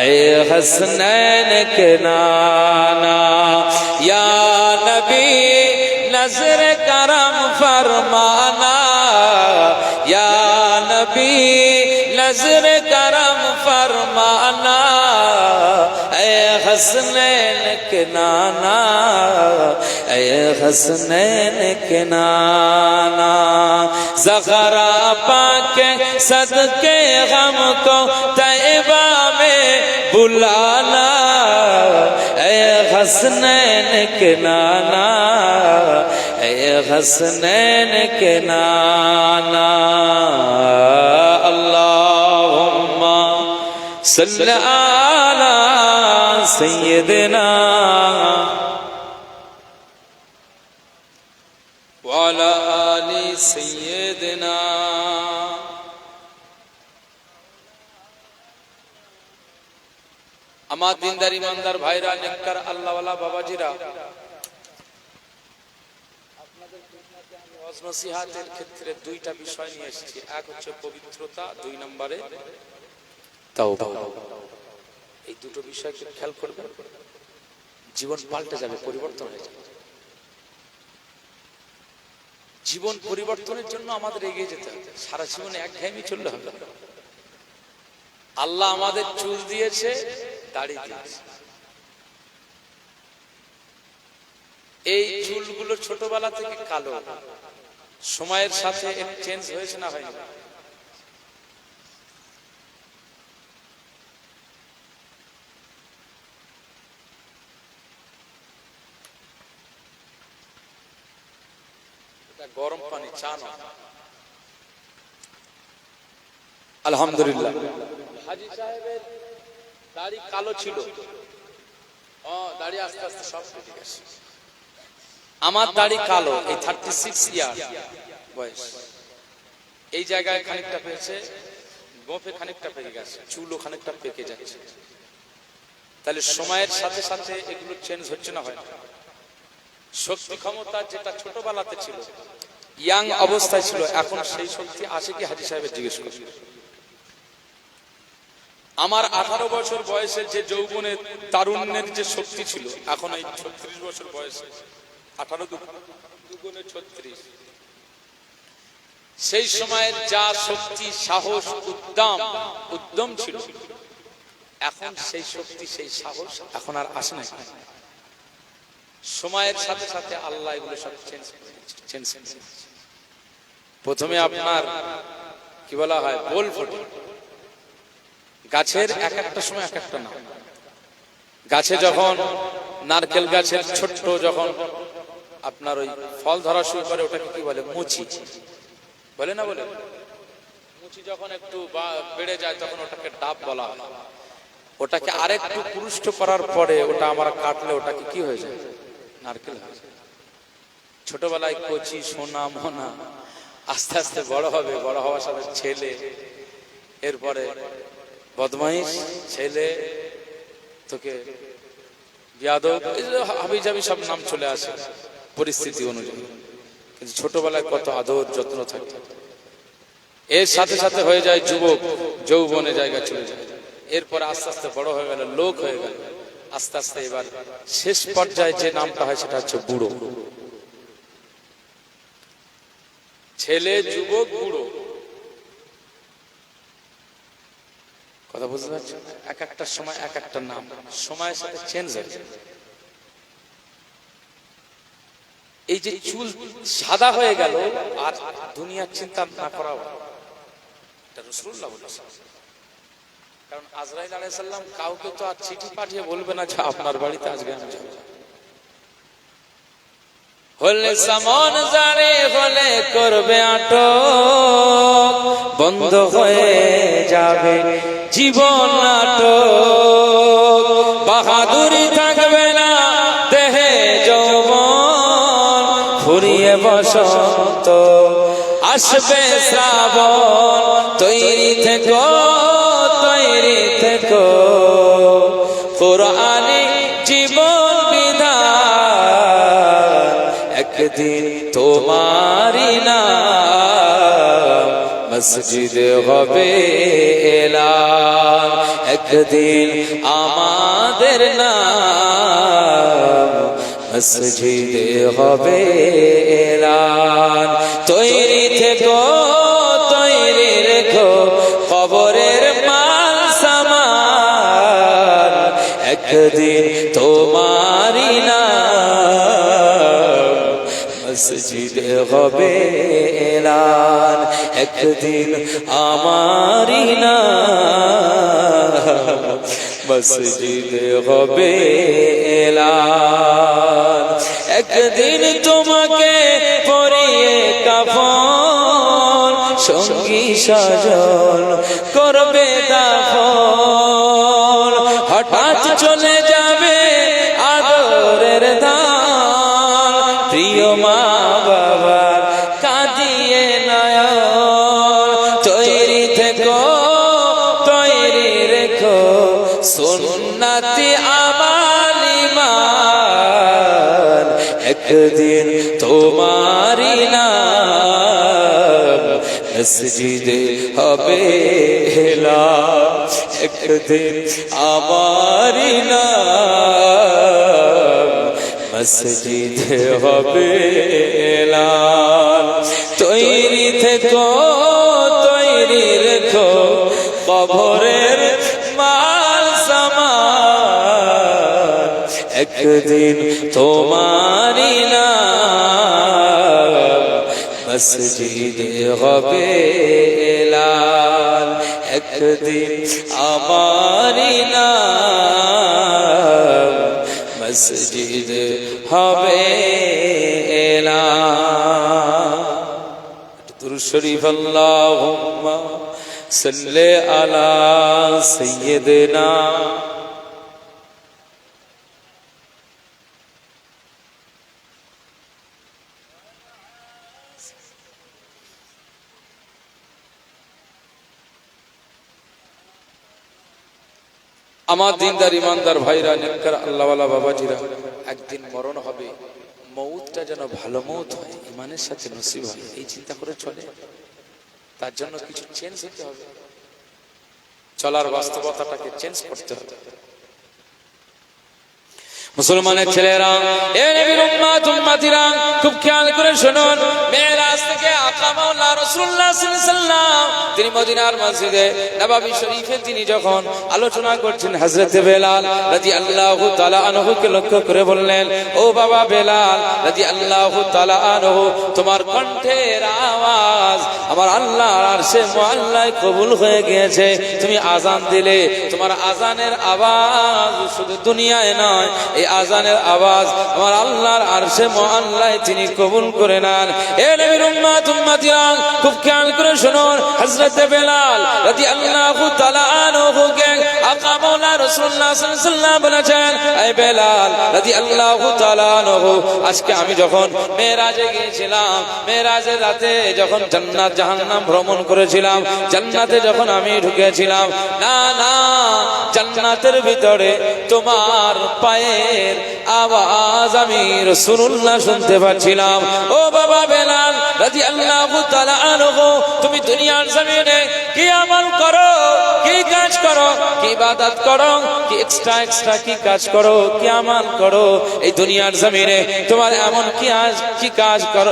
ऐ हसनैन के नाना। या नबी नजर करम फरमाना, या नबी नजर करम फरमाना। ऐ हसनैन के नाना, ऐ हसनैन के नाना। ज़हरा पाक सदके गम को तैबा में बुलाना। ऐ हसनैन के नाना, ऐ हसनैन के नाना। अल्लाहुम्मा सल्ली अला सय्यिदिना व अला आलि सय्यिदिना। আমার দিনদার ইমানদার ভাইরা, নেককার আল্লাহওয়ালা বাবাজিরা, আপনাদের ওয়াজ নসিহতের ক্ষেত্রে দুইটা বিষয় নিয়ে এসেছি। এক হচ্ছে পবিত্রতা, দুই নম্বরে তাওবা। এই দুটো বিষয়কে খেয়াল করবেন, জীবন পাল্টে যাবে, পরিবর্তন হয়ে যাবে। জীবন পরিবর্তনের জন্য আমাদের এগিয়ে যেতে হবে। সারা জীবনে একঘেয়েমি চললে হবে না। আল্লাহ আমাদের চুল দিয়েছে, দাড়ি দিয়েছে। এই চুলগুলো ছোটবেলা থেকে কালো, সময়ের সাথে চেঞ্জ হয়েছে না হয়নি? গরম পানি, চা না। আলহামদুলিল্লাহ। হাজী সাহেবের দাড়ি কালো ছিল, দাড়ি আস্তে আস্তে সব কেটে গেছে। আমার দাড়ি কালো, এই 36 ইয়ার বয়স, এই জায়গায় খানিকটা পেয়েছে, গোফে খানিকটা পেকে গেছে, চুলও খানিকটা পেকে যাচ্ছে। তাহলে সময়ের সাথে সাথে এগুলো চেঞ্জ হচ্ছে না হয়? শক্তি ক্ষমতা যেটা ছোটবেলাতে ছিল, ইয়াং অবস্থায় ছিল, এখন সেই শক্তি আছে কি? হাজী সাহেবের জিজ্ঞেস করছি। আমার 18 বছর বয়সে যে যৌবনের তারুণ্যের যে শক্তি ছিল, এখন এই 36 বছর বয়সে 18 দুগুণে 36, সেই সময়ের যা শক্তি, সাহস, উদ্যম ছিল, এখন সেই শক্তি, সেই সাহস এখন আর আসে না। সময়ের সাথে সাথে আল্লাহ এগুলো সব চেঞ্জ। প্রথমে আপনার কি বলা হয়, বোল ফোটে। গাছের এক একটা সময় এক একটা নাম। গাছে যখন নারকেল গাছের ছোট্ট যখন আপনার ওই ফল ধরা শুরু করে, ওটাকে কি বলে? মুচি বলে না? বলে মুচি যখন একটু বেড়ে যায় তখন ওটাকে ডাব বলা হয়। ওটাকে আরেকটু পুরুষ্ট করার পরে ওটা আমরা কাটলে ওটাকে কি হয়ে যায়? নারকেল হয়ে যায়। ছোটবেলায় কচি সোনা মোনা, আস্তে আস্তে বড় হবে, বড় হওয়ার সাথে ছেলে, এরপরে বদমাইশ ছেলে, তোকে বিয়াদব, হাবিজাবি সব নাম চলে আসে পরিস্থিতি অনুযায়ী। কিন্তু ছোটবেলায় কত আদর যত্ন থাকে। এর সাথে সাথে হয়ে যায় যুবক, যৌবনে জায়গা চলে যায়। এরপরে আস্তে আস্তে বড় হয়ে গেল, লোক হয়ে গেল, আস্তে আস্তে এবার শেষ পর্যায়ে যে নামটা হয় সেটা হচ্ছে বুড়ো। ছেলে, যুবক, বুড়ো, কথা বুঝতে পারছেন? এক একটা সময় এক একটা নাম, সময়ের সাথে চেঞ্জ হয়। এই যে চুল সাদা হয়ে গেল আর দুনিয়ার চিন্তা না করা, এটা রাসূলুল্লাহ বলেছেন। কারণ আজরাইল আলাইহিস সালাম কাউকে তো আর চিঠি পাঠিয়ে বলবে না যে আপনার বাড়িতে আজকে আমি যাব। হলে সামন জারে হলে করবে আটক, বন্ধ হয়ে যাবে জীবন নাটক। বাহাদুরি থাকবে না দেহে যৌবন, ফুরিয়ে বসন্ত আসবে শ্রাবণ। তৈরি থেকো, তৈরি থেকো, কোরআনে জীবন বিধান, একদিন তোমারই নাম মসজিদে হবে এলান। একদিন আমাদের নাম মসজিদে হবে এলান। তৈরি থেকো, তৈরি রেখো, কবরের মাল সামান, একদিন তোমারই নাম মসজিদে হবে এলান। একদিন আমারই নাম মসজিদে হবে এলান। একদিন তোমাকে পরিয়ে কাফন, সঙ্গী সাজন করবে দাফন। হঠাৎ চলে যাবে আদরের ধান, প্রিয় মা বাবা কাঁদিয়ে নয়ন। তৈরি থেকো, তৈরি রেখো, সুন্নতি আমাল ঈমান, একদিন তোমারই নাম মসজিদে হবে এলান। একদিন আমারই নাম মসজিদে হবে এলান। তৈরি থেকো, তৈরি রেখো, কবরের মাল সামান, একদিন তোমারই নাম মসজিদে হবে এলান, একদিন আমারি নাম মসজিদে হবে এলান। দুরূদ শরীফ আল্লাহুম্মা সাল্লি আলা সাইয়্যিদিনা। আমার দিনদার ইমানদার ভাইরা, নেককার আল্লাহওয়ালা বাবাজিরা, একদিন মরণ হবে, মৌতটা যেন ভালো মৌত হয়, ইমানের সাথে নসিব হয়, এই চিন্তা করে চলে। তার জন্য কিছু চেঞ্জ হতে হবে, চলার বাস্তবতাটাকে চেঞ্জ করতে হবে। মুসলমানের ছেলেরা, এ নবীর উম্মত উম্মতিরা, খুব খেয়াল করে শুনুন। মেরাজ থেকে আকা মাওলা রাসূলুল্লাহ সাল্লাল্লাহু আলাইহি ওয়াসাল্লাম তিনি মদিনার মসজিদে নববী শরীফে তিনি যখন আলোচনা করছেন, হযরত বেলাল রাদিয়াল্লাহু তাআলা আনহুকে লক্ষ্য করে বললেন, ও বাবা বেলাল রাদিয়াল্লাহু তাআলা আনহু, তোমার কণ্ঠের আওয়াজ আমার আল্লাহর আরশে মুআল্লায় কবুল হয়ে গিয়েছে। তুমি আযান দিলে, তোমার আযানের আওয়াজ শুধু দুনিয়ায় নয়, এই আযানের আওয়াজ আমার আল্লাহর আরশে মুআল্লায় তিনি কবুল করে নেন। এ নবীর উম্মত উম্মতিরা, খুব খেয়াল করে শুনুন। হযরত বেলাল রাদিয়াল্লাহু তাআলা আনহুকে আকা মাওলা রাসূলুল্লাহ সাল্লাল্লাহু আলাইহি ওয়াসাল্লাম বলেছেন, এই বেলাল রাদিয়াল্লাহু তাআলা আনহু, আজকে আমি যখন মেরাজে গিয়েছিলাম, মেরাজের রাতে যখন জান্নাত জাহান্নাম ভ্রমণ করেছিলাম, জান্নাতে যখন আমি ঢুকেছিলাম, না না, জান্নাতের ভিতরে তোমার পায়ের আওয়াজ আমি রাসূলুল্লাহ শুনতে পাচ্ছিলাম। ও বাবা বেলাল রাদিয়াল্লাহু তাআলা আনহু, তুমি দুনিয়ার জমিনে কি আমল করো, কি কাজ করো, কি ইবাদত করো, কি এক্সট্রা কি কাজ করো, কি আমল করো, এই দুনিয়ার জমিনে তোমার এমন কি কাজ করো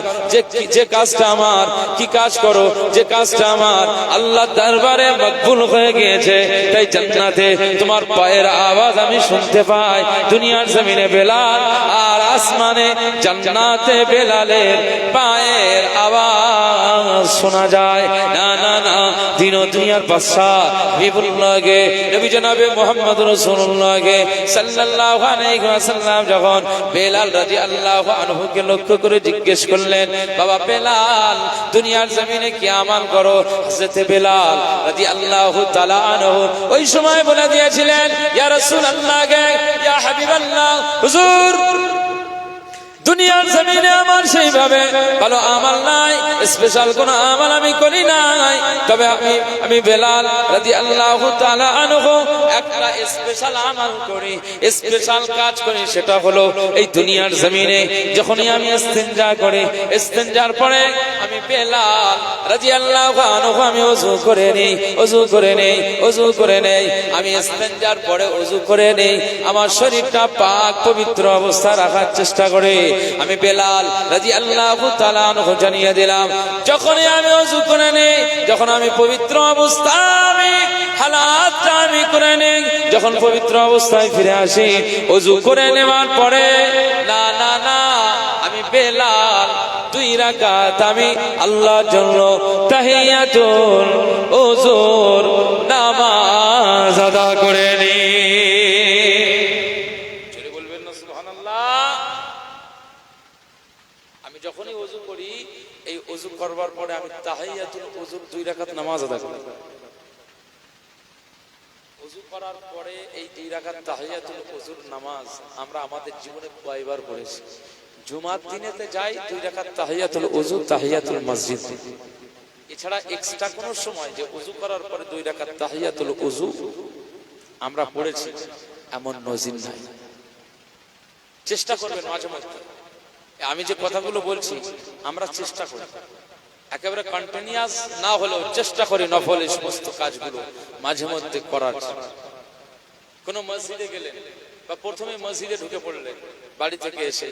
যে কাজটা আমার, কি কাজ করো যে কাজটা আমার আল্লাহর দরবারে মকবুল হয়ে গিয়েছে, তাই জান্নাতে তোমার পায়ের আওয়াজ আমি শুনতে পাই। দুনিয়ার জমিনে বেলাল আর আসমানে জান্নাতে বেলালের পায়ের আওয়াজ শোনা যায়। না না না, দিন ও দুনিয়ার বাদশাহ হাবিবুল্লাহকে, নবী জনাবে মুহাম্মদ রাসূলুল্লাহকে সাল্লাল্লাহু আলাইহি ওয়াসাল্লাম যখন বেলাল রাদিয়াল্লাহু আনহুকে লক্ষ্য করে জিজ্ঞেস করলেন, বাবা বেলাল দুনিয়ার জমিনে কি আমল করো? হযরত বেলাল রাদিয়াল্লাহু তাআলা আনহু ওই সময় বলে দিয়েছিলেন, ইয়া রাসূলুল্লাহ, ইয়া হাবিবাল্লাহ, হুজুর দুনিয়ার জমিনে আমার সেইভাবে ভালো আমল নাই, স্পেশাল কোন আমল আমি করি নাই, তবে আমি বেলাল রাদিয়াল্লাহু তাআলা আনহু একটা স্পেশাল আমল করি, স্পেশাল কাজ করি, সেটা হলো এই দুনিয়ার জমিনে যখনই আমি ইস্তিনজা করি, ইস্তিনজার পরে আমি বেলাল রাদিয়াল্লাহু আনহু আমি ওযু করে নেই, আমি ইস্তিনজার পরে ওযু করে নেই, আমার শরীরটা পাক পবিত্র অবস্থা রাখার চেষ্টা করে। আমি বেলাল রাদিয়াল্লাহু তাআলা আনহু জানিয়ে দিলাম, যখনই আমি ওযু করে নেই, যখন আমি পবিত্র অবস্থা আমি হালাতটা আমি করে নেই, যখন পবিত্র অবস্থায় ফিরে আসি, ওযু করে নেওয়ার পরে না না না, আমি বেলাল 2 রাকাত আমি আল্লাহর জন্য তাহিয়াতুল ওযুর নামাজ আদা করে নিই। জোরে বলবেন না সুবহানাল্লাহ। আমি যখনই ওযু করি, এই ওযু করবার পরে আমি তাহিয়াতুল ওযুর 2 রাকাত নামাজ আদা করি। ওযু করার পরে এই 2 রাকাত তাহিয়াতুল ওযুর নামাজ আমরা আমাদের জীবনে কয়বার পড়েছি? জুমার দিনেতে যাই 2 রাকাত তাহিয়াতুল ওযু, তাহিয়াতুল মসজিদ। এছাড়া এক্সট্রা কোন সময় যে ওযু করার পরে 2 রাকাত তাহিয়াতুল ওযু আমরা পড়েছি এমন নজির নাই। চেষ্টা করবেন মাঝে মধ্যে, আমি যে কথাগুলো বলছি আমরা চেষ্টা করি, একেবারে কন্টিনিউয়াস না হলেও চেষ্টা করি নফল এই সমস্ত কাজগুলো মাঝে মধ্যে করার। কোন মসজিদে গেলেন বা প্রথমে মসজিদে ঢুকে পড়লেন, বাড়ি থেকে এসে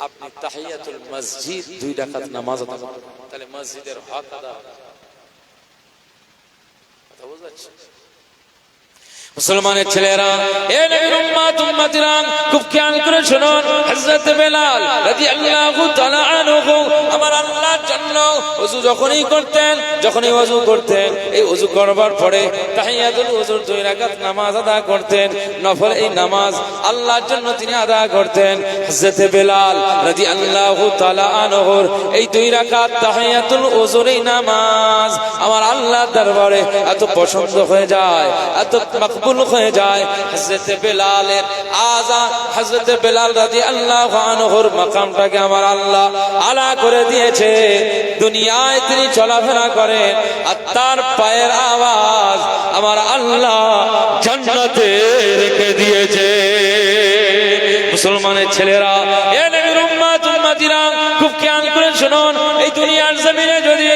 আপনি তাহিয়াতুল মসজিদ 2 রাকাত নামাজ আদা করুন, তাহলে মসজিদের হক আদা হবে। কথা বুঝা যাচ্ছে? মুসলমানের ছেলেরা, এ নবীর উম্মত উম্মতিরা, খুব খেয়াল করে শুনুন। হযরত বেলাল রাদিয়াল্লাহু তাআলা আনহু আমার আল্লাহর জন্য জন্য ওযু যখনই ওযু করতেন এই ওযু করবার পরে তাহিয়াতুল ওযুর 2 রাকাত নামাজ আদা করতেন। নফল এই নামাজ আল্লাহর জন্য তিনি আদা করতেন। হযরত বেলাল রাদিয়াল্লাহু তাআলা আনহুর এই 2 রাকাত তাহিয়াতুল ওযুর এই নামাজ আমার আল্লাহর দরবারে এত পছন্দ হয়ে যায়, এত মকবুল হয়ে যায়। হযরত বেলালের আযান, হযরত বেলাল রাদিয়াল্লাহু আনহুর মাকামটাকে আমার আল্লাহ আলা করে দিয়েছে। দুনিয়ায় তিনি চলাফেরা করেন আর তার পায়ের আওয়াজ আমার আল্লাহ জান্নাতে রেখে দিয়েছে। মুসলমানের ছেলেরা, এ নবীর উম্মত উম্মতিরা, খুব খেয়াল করে শুনুন, এই দুনিয়ার জমিনে যদি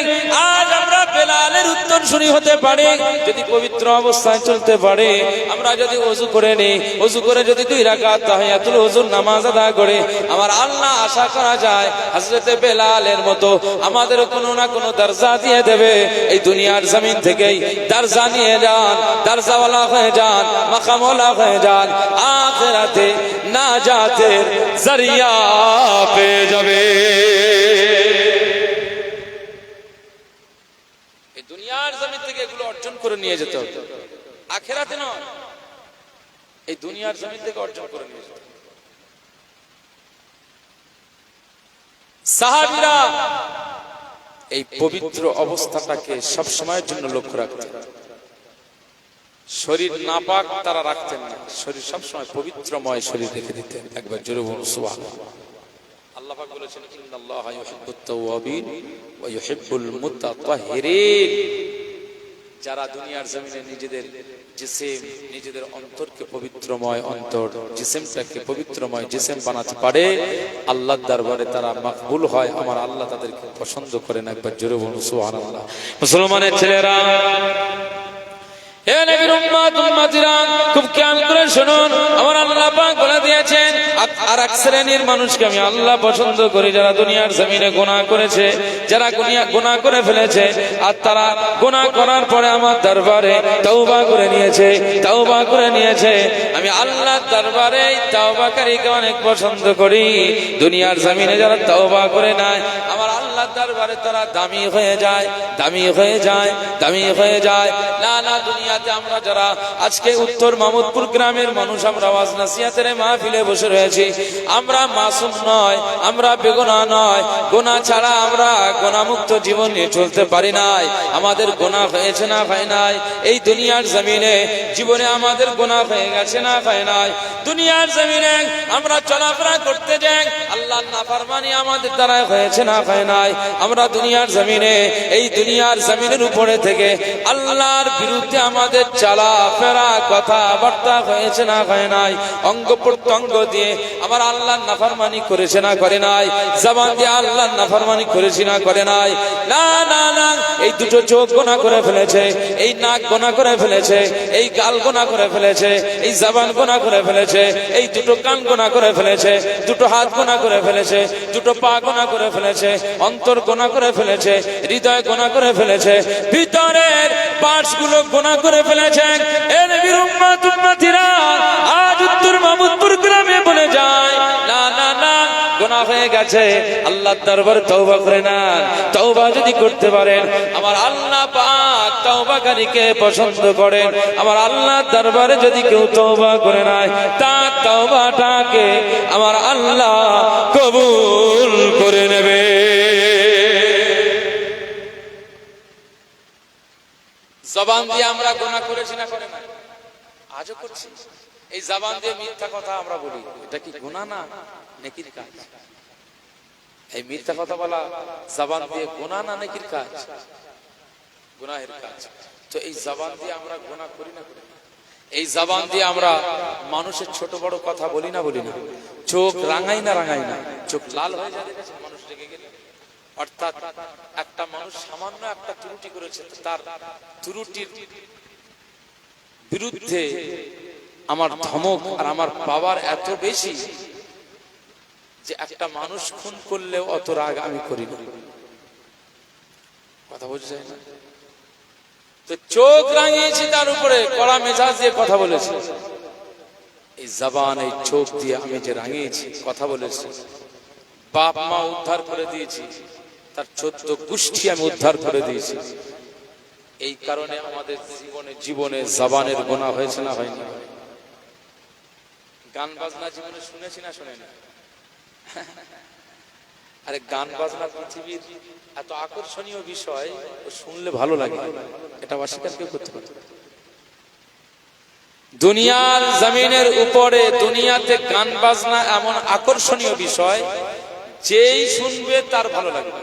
আজ আমরা বেলালের উত্তরসূরি হতে পারি, যদি পবিত্র অবস্থায় চলতে পারি, আমরা যদি ওযু করে নিই, ওযু করে যদি 2 রাকাত তাহিয়াতুল ওযুর নামাজ আদা করে, আমার আল্লাহ আশা করা যায় হযরত বেলালের মতো আমাদের কোনো না কোনো দরজা দিয়ে দেবে। এই দুনিয়ার জমিন থেকেই দরজা নিয়ে যান, দরজাওয়ালা হয়ে যান, মাকামওয়ালা হয়ে যান, আখিরাতে নাজাতের জরিয়া পেয়ে যাবে। এই দুনিয়ার জমিন থেকে এগুলো অর্জন করে নিয়ে যেতে হবে, আখিরাতে নয়, এই দুনিয়ার জমিন থেকে অর্জন করে নিয়ে যেতে হবে। সাহাবীরা এই পবিত্র অবস্থাটাকে সব সময়ের জন্য লক্ষ্য রাখতেন। শরীর নাপাক তারা রাখতেন না, শরীর সবসময় পবিত্রময় শরীর রেখে দিতেন। একবার জোরে বলুন সুবহানাল্লাহ। আল্লাহ পাক বলেছেন, ইন্নাল্লাহা ইউহিব্বুত তাওয়াবিন ওয়া ইউহিব্বুল মুতাতাহহিরিন। যারা দুনিয়ার জমিনে নিজেদের জিসিম, নিজেদের অন্তরকে পবিত্রময় অন্তর, জিসিমটাকে পবিত্রময় জিসিম বানাতে পারে, আল্লাহর দরবারে তারা মকবুল হয়, আমার আল্লাহ তাদেরকে পছন্দ করেন। একবার জোরে বলুন সুবহানাল্লাহ। মুসলমানের ছেলেরা, হে নবীর উম্মত উম্মতিরা, খুব খেয়াল করে শুনুন, আমার আল্লাহ পাক বলে দিয়েছেন আর এক শ্রেণীর মানুষকে আমি আল্লাহ পছন্দ করি, যারা দুনিয়ার জমিনে গুনাহ করেছে, যারা গুনাহ করে ফেলেছে আর তারা গুনাহ করার পরে আমার দরবারে তওবা করে নিয়েছে। আমি আল্লাহর দরবারে এই তওবাকারীকে অনেক পছন্দ করি। দুনিয়ার জমিনে যারা তওবা করে নেয়, আমার আল্লাহর দরবারে তারা দামি হয়ে যায়। না দুনিয়াতে আমরা যারা আজকে উত্তর মামুদপুর গ্রামের মানুষ, আমরা ওয়াজ নসিহতের মাহফিলে বসে রয়েছি, আমরা মাসুম নয়, আমরা বেগুনাহ নয়, গুনাহ ছাড়া আমরা গুনাহমুক্ত জীবন নিয়ে চলতে পারি নাই। আমাদের গুনাহ হয়েছে না হয় নাই? এই দুনিয়ার জমিনে জীবনে আমাদের গুনাহ হয়ে গেছে না হয় নাই? দুনিয়ার জমিনে আমরা চলাফেরা করতে যাই, আল্লাহর নাফরমানি আমাদের দ্বারা হয়েছে না হয় নাই? আমরা দুনিয়ার জমিনে, এই দুনিয়ার জমিনের উপরে থেকে আল্লাহর বিরুদ্ধে আমাদের চলাফেরা কথাবার্তা হয়েছে না হয় নাই? অঙ্গ প্রত্যঙ্গ দিয়ে আমার আল্লাহর নাফরমানি করেছে না করে নাই? জবান দিয়ে আল্লাহর নাফরমানি করেছে না করে নাই? না না না, এই দুটো চোখ গুনাহ করে ফেলেছে, এই নাক গুনাহ করে ফেলেছে, এই গাল গুনাহ করে ফেলেছে, এই জবান গুনাহ করে ফেলেছে, এই দুটো কান গুনাহ করে ফেলেছে, দুটো হাত গুনাহ করে ফেলেছে, দুটো পা গুনাহ করে ফেলেছে, অন্তর গুনাহ করে ফেলেছে, হৃদয় গুনাহ করে ফেলেছে, ভিতরের পার্টসগুলো গুনাহ করে ফেলেছে। এ নবীর উম্মত উম্মতিরা, আজ উত্তর মামুদপুর গ্রামে বলে যায়, না না না, গুনাহ হয়ে গেছে, আল্লাহর দরবারে তওবা করে নেন। তওবা যদি করতে পারেন, আমার আল্লাহ পাক তওবাকারীকে পছন্দ করেন। আমার আল্লাহর দরবারে যদি কেউ তওবা করে নেয়, তার তওবাটাকে আমার আল্লাহ কবুল করে নেবে। জবান দিয়ে আমরা গুনাহ করেছি না করে না? আজও করছি। এই জবান দিয়ে মিথ্যা কথা আমরা বলি, এটা কি গুনাহ না নেকির কাজ? এই মিথ্যা কথা বলা জবান দিয়ে গুনাহ না নেকির কাজ? গুনাহের কাজ। তো এই জবান দিয়ে আমরা গুনাহ করি না? এই জবান দিয়ে আমরা মানুষের ছোট বড় কথা বলি না? চোখ রাঙাই না? চোখ লাল হয়ে যায় মানুষ রেগে গেলে। অর্থাৎ একটা মানুষ সামান্য একটা ত্রুটি করেছে, তার ত্রুটির বিরুদ্ধে আমার ধমক আর আমার পাওয়ার এত বেশি যে একটা মানুষ খুন করলেও অত রাগ আমি করি না। কথা বোঝা যায় না? তো চোখ রাঙিয়েছি, তার উপরে কড়া মেজাজ দিয়ে কথা বলেছি। এই জবান, এই চোখ দিয়ে আমি যে রাঙিয়েছি, কথা বলেছি, বাপ মা উদ্ধার করে দিয়েছি, তার 14 গোষ্ঠী আমি উদ্ধার করে দিয়েছি। এই কারণে আমাদের জীবনে জবানের গুনাহ হয়েছে না হয়নি? গান বাজনা জীবনে শুনেছি না শুনেনি? আরে গান বাজনা পৃথিবীর এত আকর্ষণীয় বিষয়, শুনলে ভালো লাগে, এটা অস্বীকার কেউ করতে পারে? দুনিয়ার জমিনের উপরে দুনিয়াতে গান বাজনা এমন আকর্ষণীয় বিষয়, যেই শুনবে তার ভালো লাগবে।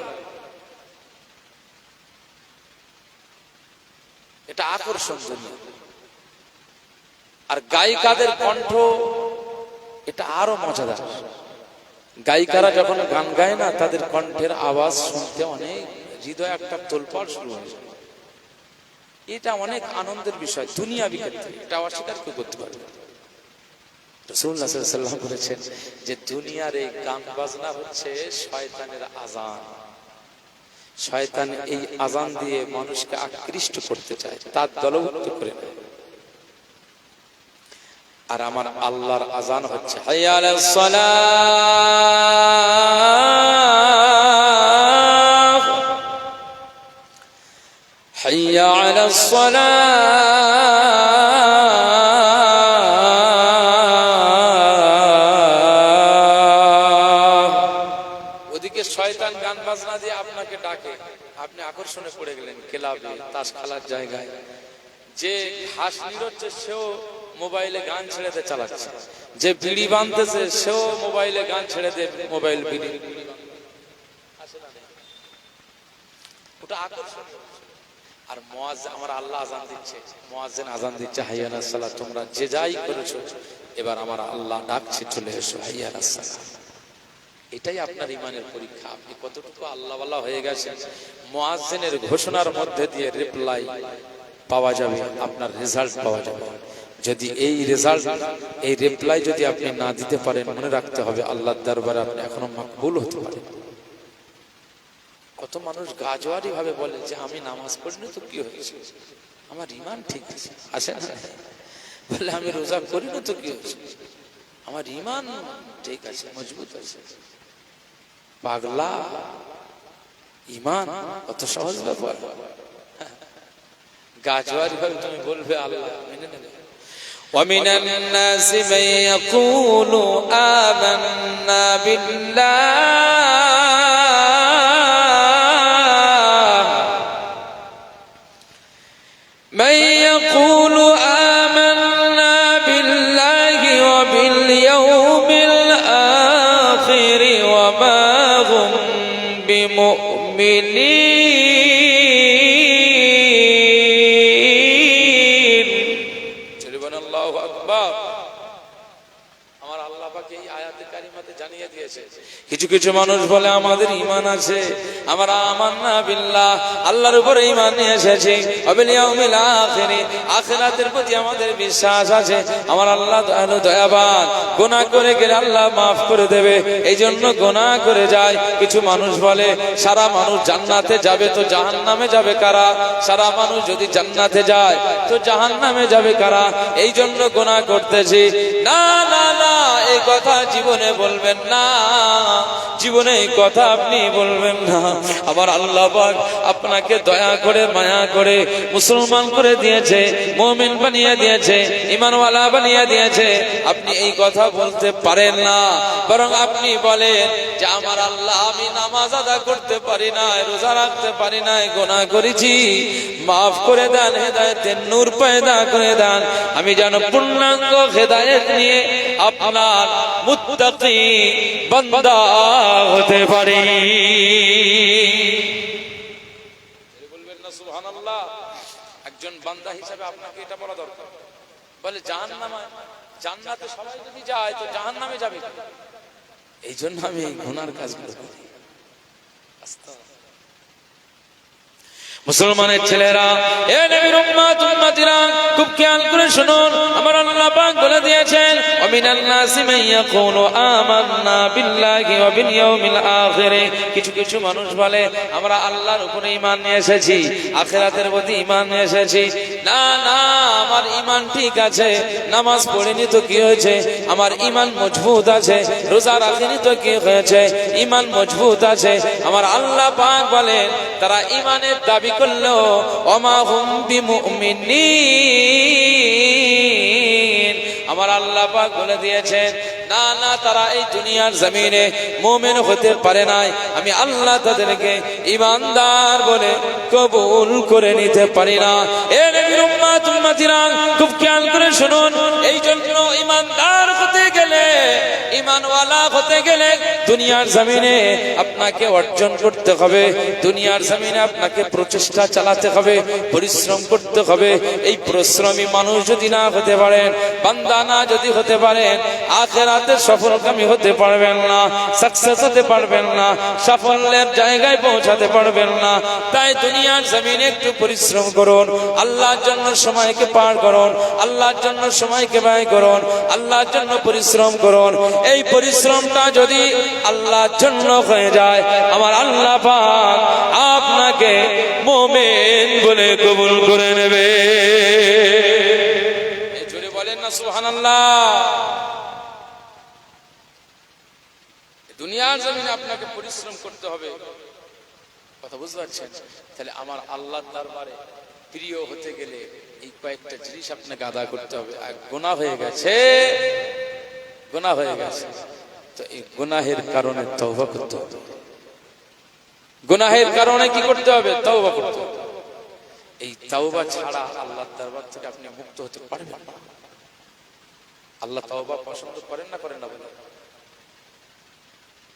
এটা আকর্ষণ দুনিয়া। আর গায়িকাদের কণ্ঠ এটা আরো মজাদার। গায়িকারা যখন গান গায় না, তাদের কণ্ঠের আওয়াজ শুনতে অনেক হৃদয় একটা তোলপাড় শুরু হয়। এটা অনেক আনন্দের বিষয় দুনিয়াবি ক্ষেত্রে, এটা অস্বীকার কেউ করতে পারবে না। রাসূলুল্লাহ সাল্লাল্লাহু আলাইহি ওয়াসাল্লাম বলেছেন যে দুনিয়ার এই গান বাজনা হচ্ছে শয়তানের আযান। শয়তান এই আযান দিয়ে মানুষকে আকৃষ্ট করতে চায়, তার দলভুক্ত করে নেয়। আর আমার আল্লাহর আযান হচ্ছে হাইয়া আলাস সালাহ, হাইয়া আলাস সালাহ। ওদিকে শয়তান গান বাজনা দিয়ে আপনাকে ডাকে, আপনি আকর্ষণে পড়ে গেলেন ক্লাবে, তাস খেলার জায়গায়। যে ঘাস নিরচ্ছে সেও মোবাইলে গান ছেড়ে দিয়ে চালাচ্ছে, যে বিড়ি বাঁধতেছে সেও মোবাইলে গান ছেড়ে দিয়ে মোবাইল বিড়ি, ওটা আকর্ষণ। আর আমার আল্লাহ আযান দিচ্ছে, মুয়াজ্জিন আযান দিচ্ছে হাইয়া আলাস সালাহ, তোমরা যে যাই করেছো এবার আমার আল্লাহ ডাকছে চলে এসো হাইয়া আলাস সালাহ। এটাই আপনার ঈমানের পরীক্ষা, আপনি কতটুকু আল্লাহওয়ালা হয়ে গেছেন। মুয়াজ্জিনের ঘোষণার মধ্যে দিয়ে রিপ্লাই পাওয়া যাবে, আপনার রেজাল্ট পাওয়া যাবে। যদি এই রেজাল্ট, এই রিপ্লাই যদি আপনি না দিতে পারেন, মনে রাখতে হবে আল্লাহর দরবারে আপনি এখনো মাকবুল হতে পারেন। কত মানুষ গাজওয়ারি ভাবে বলে যে আমি নামাজ পড়িনি তো কি হয়েছে, আমার ঈমান ঠিক আছে, আসে না? বলে আমি রোজা করি না তো কি হয়েছে, আমার ঈমান ঠিক আছে, মজবুত আছে। পাগলা, ঈমান কত সহজ ব্যাপার। গাজওয়ারি ভাবে তুমি বলবে আল্লাহ মেনে নেবে। ومن الناس من يقول آمنا بالله من يقول آمنا بالله وباليوم الآخر وما هم بمؤمنين. আল্লাহু আকবার। আমার আল্লাহ পাক এই আয়াতে কারিমাতে জানিয়ে দিয়েছে, কিছু কিছু মানুষ বলে আমাদের ঈমান আছে, আমরা আমান্না বিল্লাহ, আল্লাহর উপরে ঈমান নিয়ে এসেছি, ওয়াবিল ইয়াউমিল আখির, আখিরাতের প্রতি আমাদের বিশ্বাস আছে, আমার আল্লাহ দয়ালু দয়াবান, গুনাহ করে গেলে আল্লাহ maaf করে দেবে, এইজন্য গুনাহ করে যায়। কিছু মানুষ বলে সারা মানুষ জান্নাতে যাবে তো জাহান্নামে যাবে কারা? সারা মানুষ যদি জান্নাতে যায় তো জাহান্নামে যাবে কারা? এই জন্য গুনাহ করতেছি। না না না, এই কথা জীবনে বলবেন না, জীবনে এই কথা আপনি বলবেন না। আমার আল্লাহ পাক আপনাকে দয়া করে মায়া করে মুসলমান করে দিয়েছে, মুমিন বানিয়ে দিয়েছে, ঈমানওয়ালা বানিয়ে দিয়েছে। আপনি এই কথা বলতে পারেন না, বরং আপনি বলেন যে আমার আল্লাহ, আমি নামাজ আদা করতে পারি না, রোজা রাখতে পারি না, গুনাহ করেছি, maaf করে দেন, হেদায়েতের নূর পয়দা করে দেন, আমি যেন পূর্ণাঙ্গ হেদায়েত নিয়ে আপনার মুত্তাকি বান্দা হতে পারি। বলবেন না সুবহানাল্লাহ? একজন বান্দা হিসেবে আপনাকে এটা বলা দরকার। বলে জাহান্নামে, জান্নাতে সবাই যদি যায় তো জাহান্নামে যাবে, এই জন্য আমি এই গুনার কাজগুলো করি। মুসলমানের ছেলেরা, এ নবীর উম্মত উম্মতিরা, খুব খেয়াল করে শুনুন, আমার আল্লাহ পাক বলে দিয়েছেন মিনান নাসি মান ইয়াকুলু আমান্না বিল্লাহি ওয়া বিল ইয়াউমিল আখির। কিছু কিছু মানুষ বলে আমরা আল্লাহর উপরে ঈমান নিয়ে এসেছি, আখিরাতের প্রতি ঈমান নিয়ে এসেছি। না না, আমার ঈমান ঠিক আছে, নামাজ পড়িনি তো কি হয়েছে, আমার ঈমান মজবুত আছে। রোজা রাখিনি তো কি হয়েছে, ঈমান মজবুত আছে। আমার আল্লাহ পাক বলেন তারা ঈমানের দাবি করলো ওমা হুম বিমুমিনিন। আমার আল্লাহ পাক বলে দিয়েছেন না না, তারা এই দুনিয়ার জমিনে মুমিন হতে পারে নাই, আমি আল্লাহ তাদেরকে ঈমানদার বলে কবুল করে নিতে পারি না। এ নবীর উম্মত উম্মতিরা খুব খেয়াল করে শুনুন, এই জন্য ঈমানদার হতে গেলে, ঈমানওয়ালা হতে গেলে দুনিয়ার জমিনে আপনাকে অর্জন করতে হবে, দুনিয়ার জমিনে আপনাকে প্রচেষ্টা চালাতে হবে, পরিশ্রম করতে হবে। এই পরিশ্রমী মানুষ যদি না হতে পারেন, বান্দা না যদি হতে পারেন, আখিরাতে সফলকামী হতে পারবেন না, সাকসেস হতে পারবেন না, সাফল্যের জায়গায় পৌঁছাতে পারবেন না। তাই দুনিয়ার জমিনে একটু পরিশ্রম করুন, আল্লাহর জন্য সময়কে পার করুন, আল্লাহর জন্য সময়কে ব্যয় করুন, আল্লাহর জন্য পরিশ্রম করুন। এই পরিশ্রমটা যদি আল্লাহর জন্য হয়ে যায়, আমার আল্লাহ পাক আপনাকে মুমিন বলে কবুল করে নেবে। এই জোরে বলেন না সুবহানাল্লাহ। দুনিয়ার জমিনে আপনাকে পরিশ্রম করতে হবে, কথা বুঝতে পারছেন? তাহলে আমার আল্লাহর দরবারে প্রিয় হতে গেলে এই কয়েকটা জিনিস আপনাকে আদা করতে হবে। আর গুনাহ হয়ে গেছে, গুনাহ হয়ে গেছে, তো এই গুনাহের কারণে তওবা করতে হবে। গুনাহের কারণে কি করতে হবে? তওবা করতে হবে। এই তওবা ছাড়া আল্লাহর দরবার থেকে আপনি মুক্ত হতে পারবেন না। আল্লাহ তওবা পছন্দ করেন না, করেন না বলেন?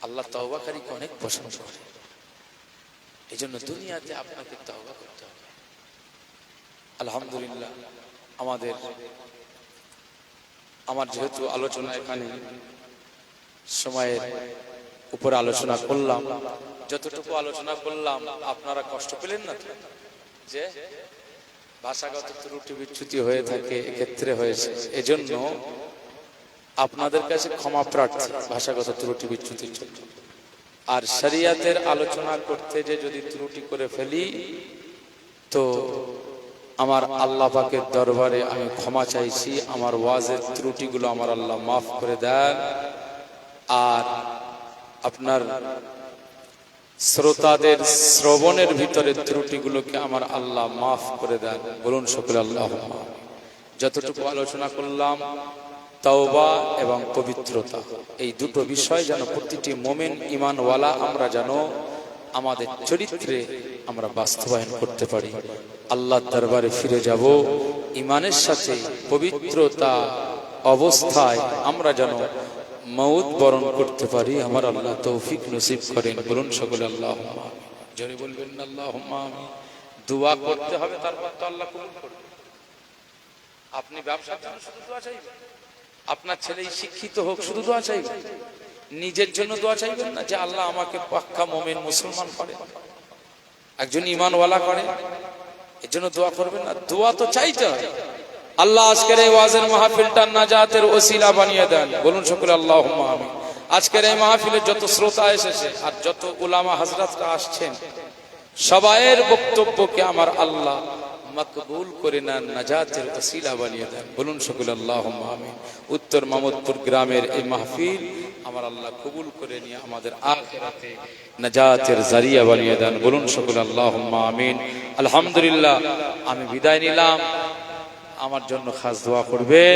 আল্লাহ তওবাকারীকে অনেক পছন্দ করে। এই জন্য দুনিয়াতে আপনাকে তওবা করতে হবে। আলহামদুলিল্লাহ, আমার যেহেতু আলোচনা এখানে সময়ের উপরে আলোচনা করলাম, যতটুকু আলোচনা করলাম আপনারা কষ্ট পেলেন না? যে ভাষাগত ত্রুটি বিচ্যুতি হয়ে থাকে, এক্ষেত্রে হয়েছে, এজন্য আপনাদের কাছে ক্ষমা প্রার্থী ভাষাগত ত্রুটি বিচ্যুতির জন্য। আর শরিয়াতের আলোচনা করতে যে যদি ত্রুটি করে ফেলি, তো আমার আল্লাহ পাকের দরবারে আমি ক্ষমা চাইছি, আমার ওয়াজের ত্রুটিগুলো আমার আল্লাহ মাফ করে দেন। আর আপনার শ্রোতাদের শ্রবণের ভিতরে ত্রুটিগুলোকে আমার আল্লাহ মাফ করে দেন। বলুন সকলে আল্লাহুম্মা। যতটুকু আলোচনা করলাম, তওবা এবং পবিত্রতা, এই দুটো বিষয় যেন প্রতিটি মুমিন ঈমানওয়ালা আমরা যেন আমাদের চরিত্রে আমরা বাস্তবায়ন করতে পারি। আল্লাহর দরবারে ফিরে যাব ঈমানের সাথে, পবিত্রতা অবস্থায় আমরা যেন মউত বরণ করতে পারি। আমার আল্লাহ তৌফিক নসিব করেন। বলুন সকলে আল্লাহুম্মা। জোরে বলবেন না আল্লাহুম্মা আমিন। দোয়া করতে হবে, তারপর তো আল্লাহ কবুল করবে। আপনি ব্যবসার জন্য শুধু দোয়া চাইবেন, আপনার ছেলে শিক্ষিত হোক শুধু দোয়া চাইবেন, নিজের জন্য দোয়া চাইবেন না যে আল্লাহ আমাকে পাক্কা মুমিন মুসলমান করে, একজন ঈমানওয়ালা করে, এর জন্য দোয়া করবেন না। দোয়া তো চাইতে হয়। আল্লাহ আজকের এই ওয়াজের মাহফিলটা নাজাতের ওসিলা বানিয়ে দেন। বলুন সকলে আল্লাহুম্মা আমিন। আজকের এই মাহফিলে যত শ্রোতা এসেছে আর যত উলামা হযরতরা আসছেন, সবাইয়ের বক্তব্যকে আমার আল্লাহ মকবুল করে নেন, নাজাতের ওসিলা বানিয়ে দেন। বলুন সকলে আল্লাহুম্মা আমিন। উত্তর মামুদপুর গ্রামের এই মাহফিল আমার আল্লাহ কবুল করে নিয়ে আমাদের আখিরাতে নাজাতের জারিয়া বানিয়ে দেন। বলুন সকলে আল্লাহুম্মা আমিন। আলহামদুলিল্লাহ, আমি বিদায় নিলাম। আমার জন্য খাস দোয়া করবেন।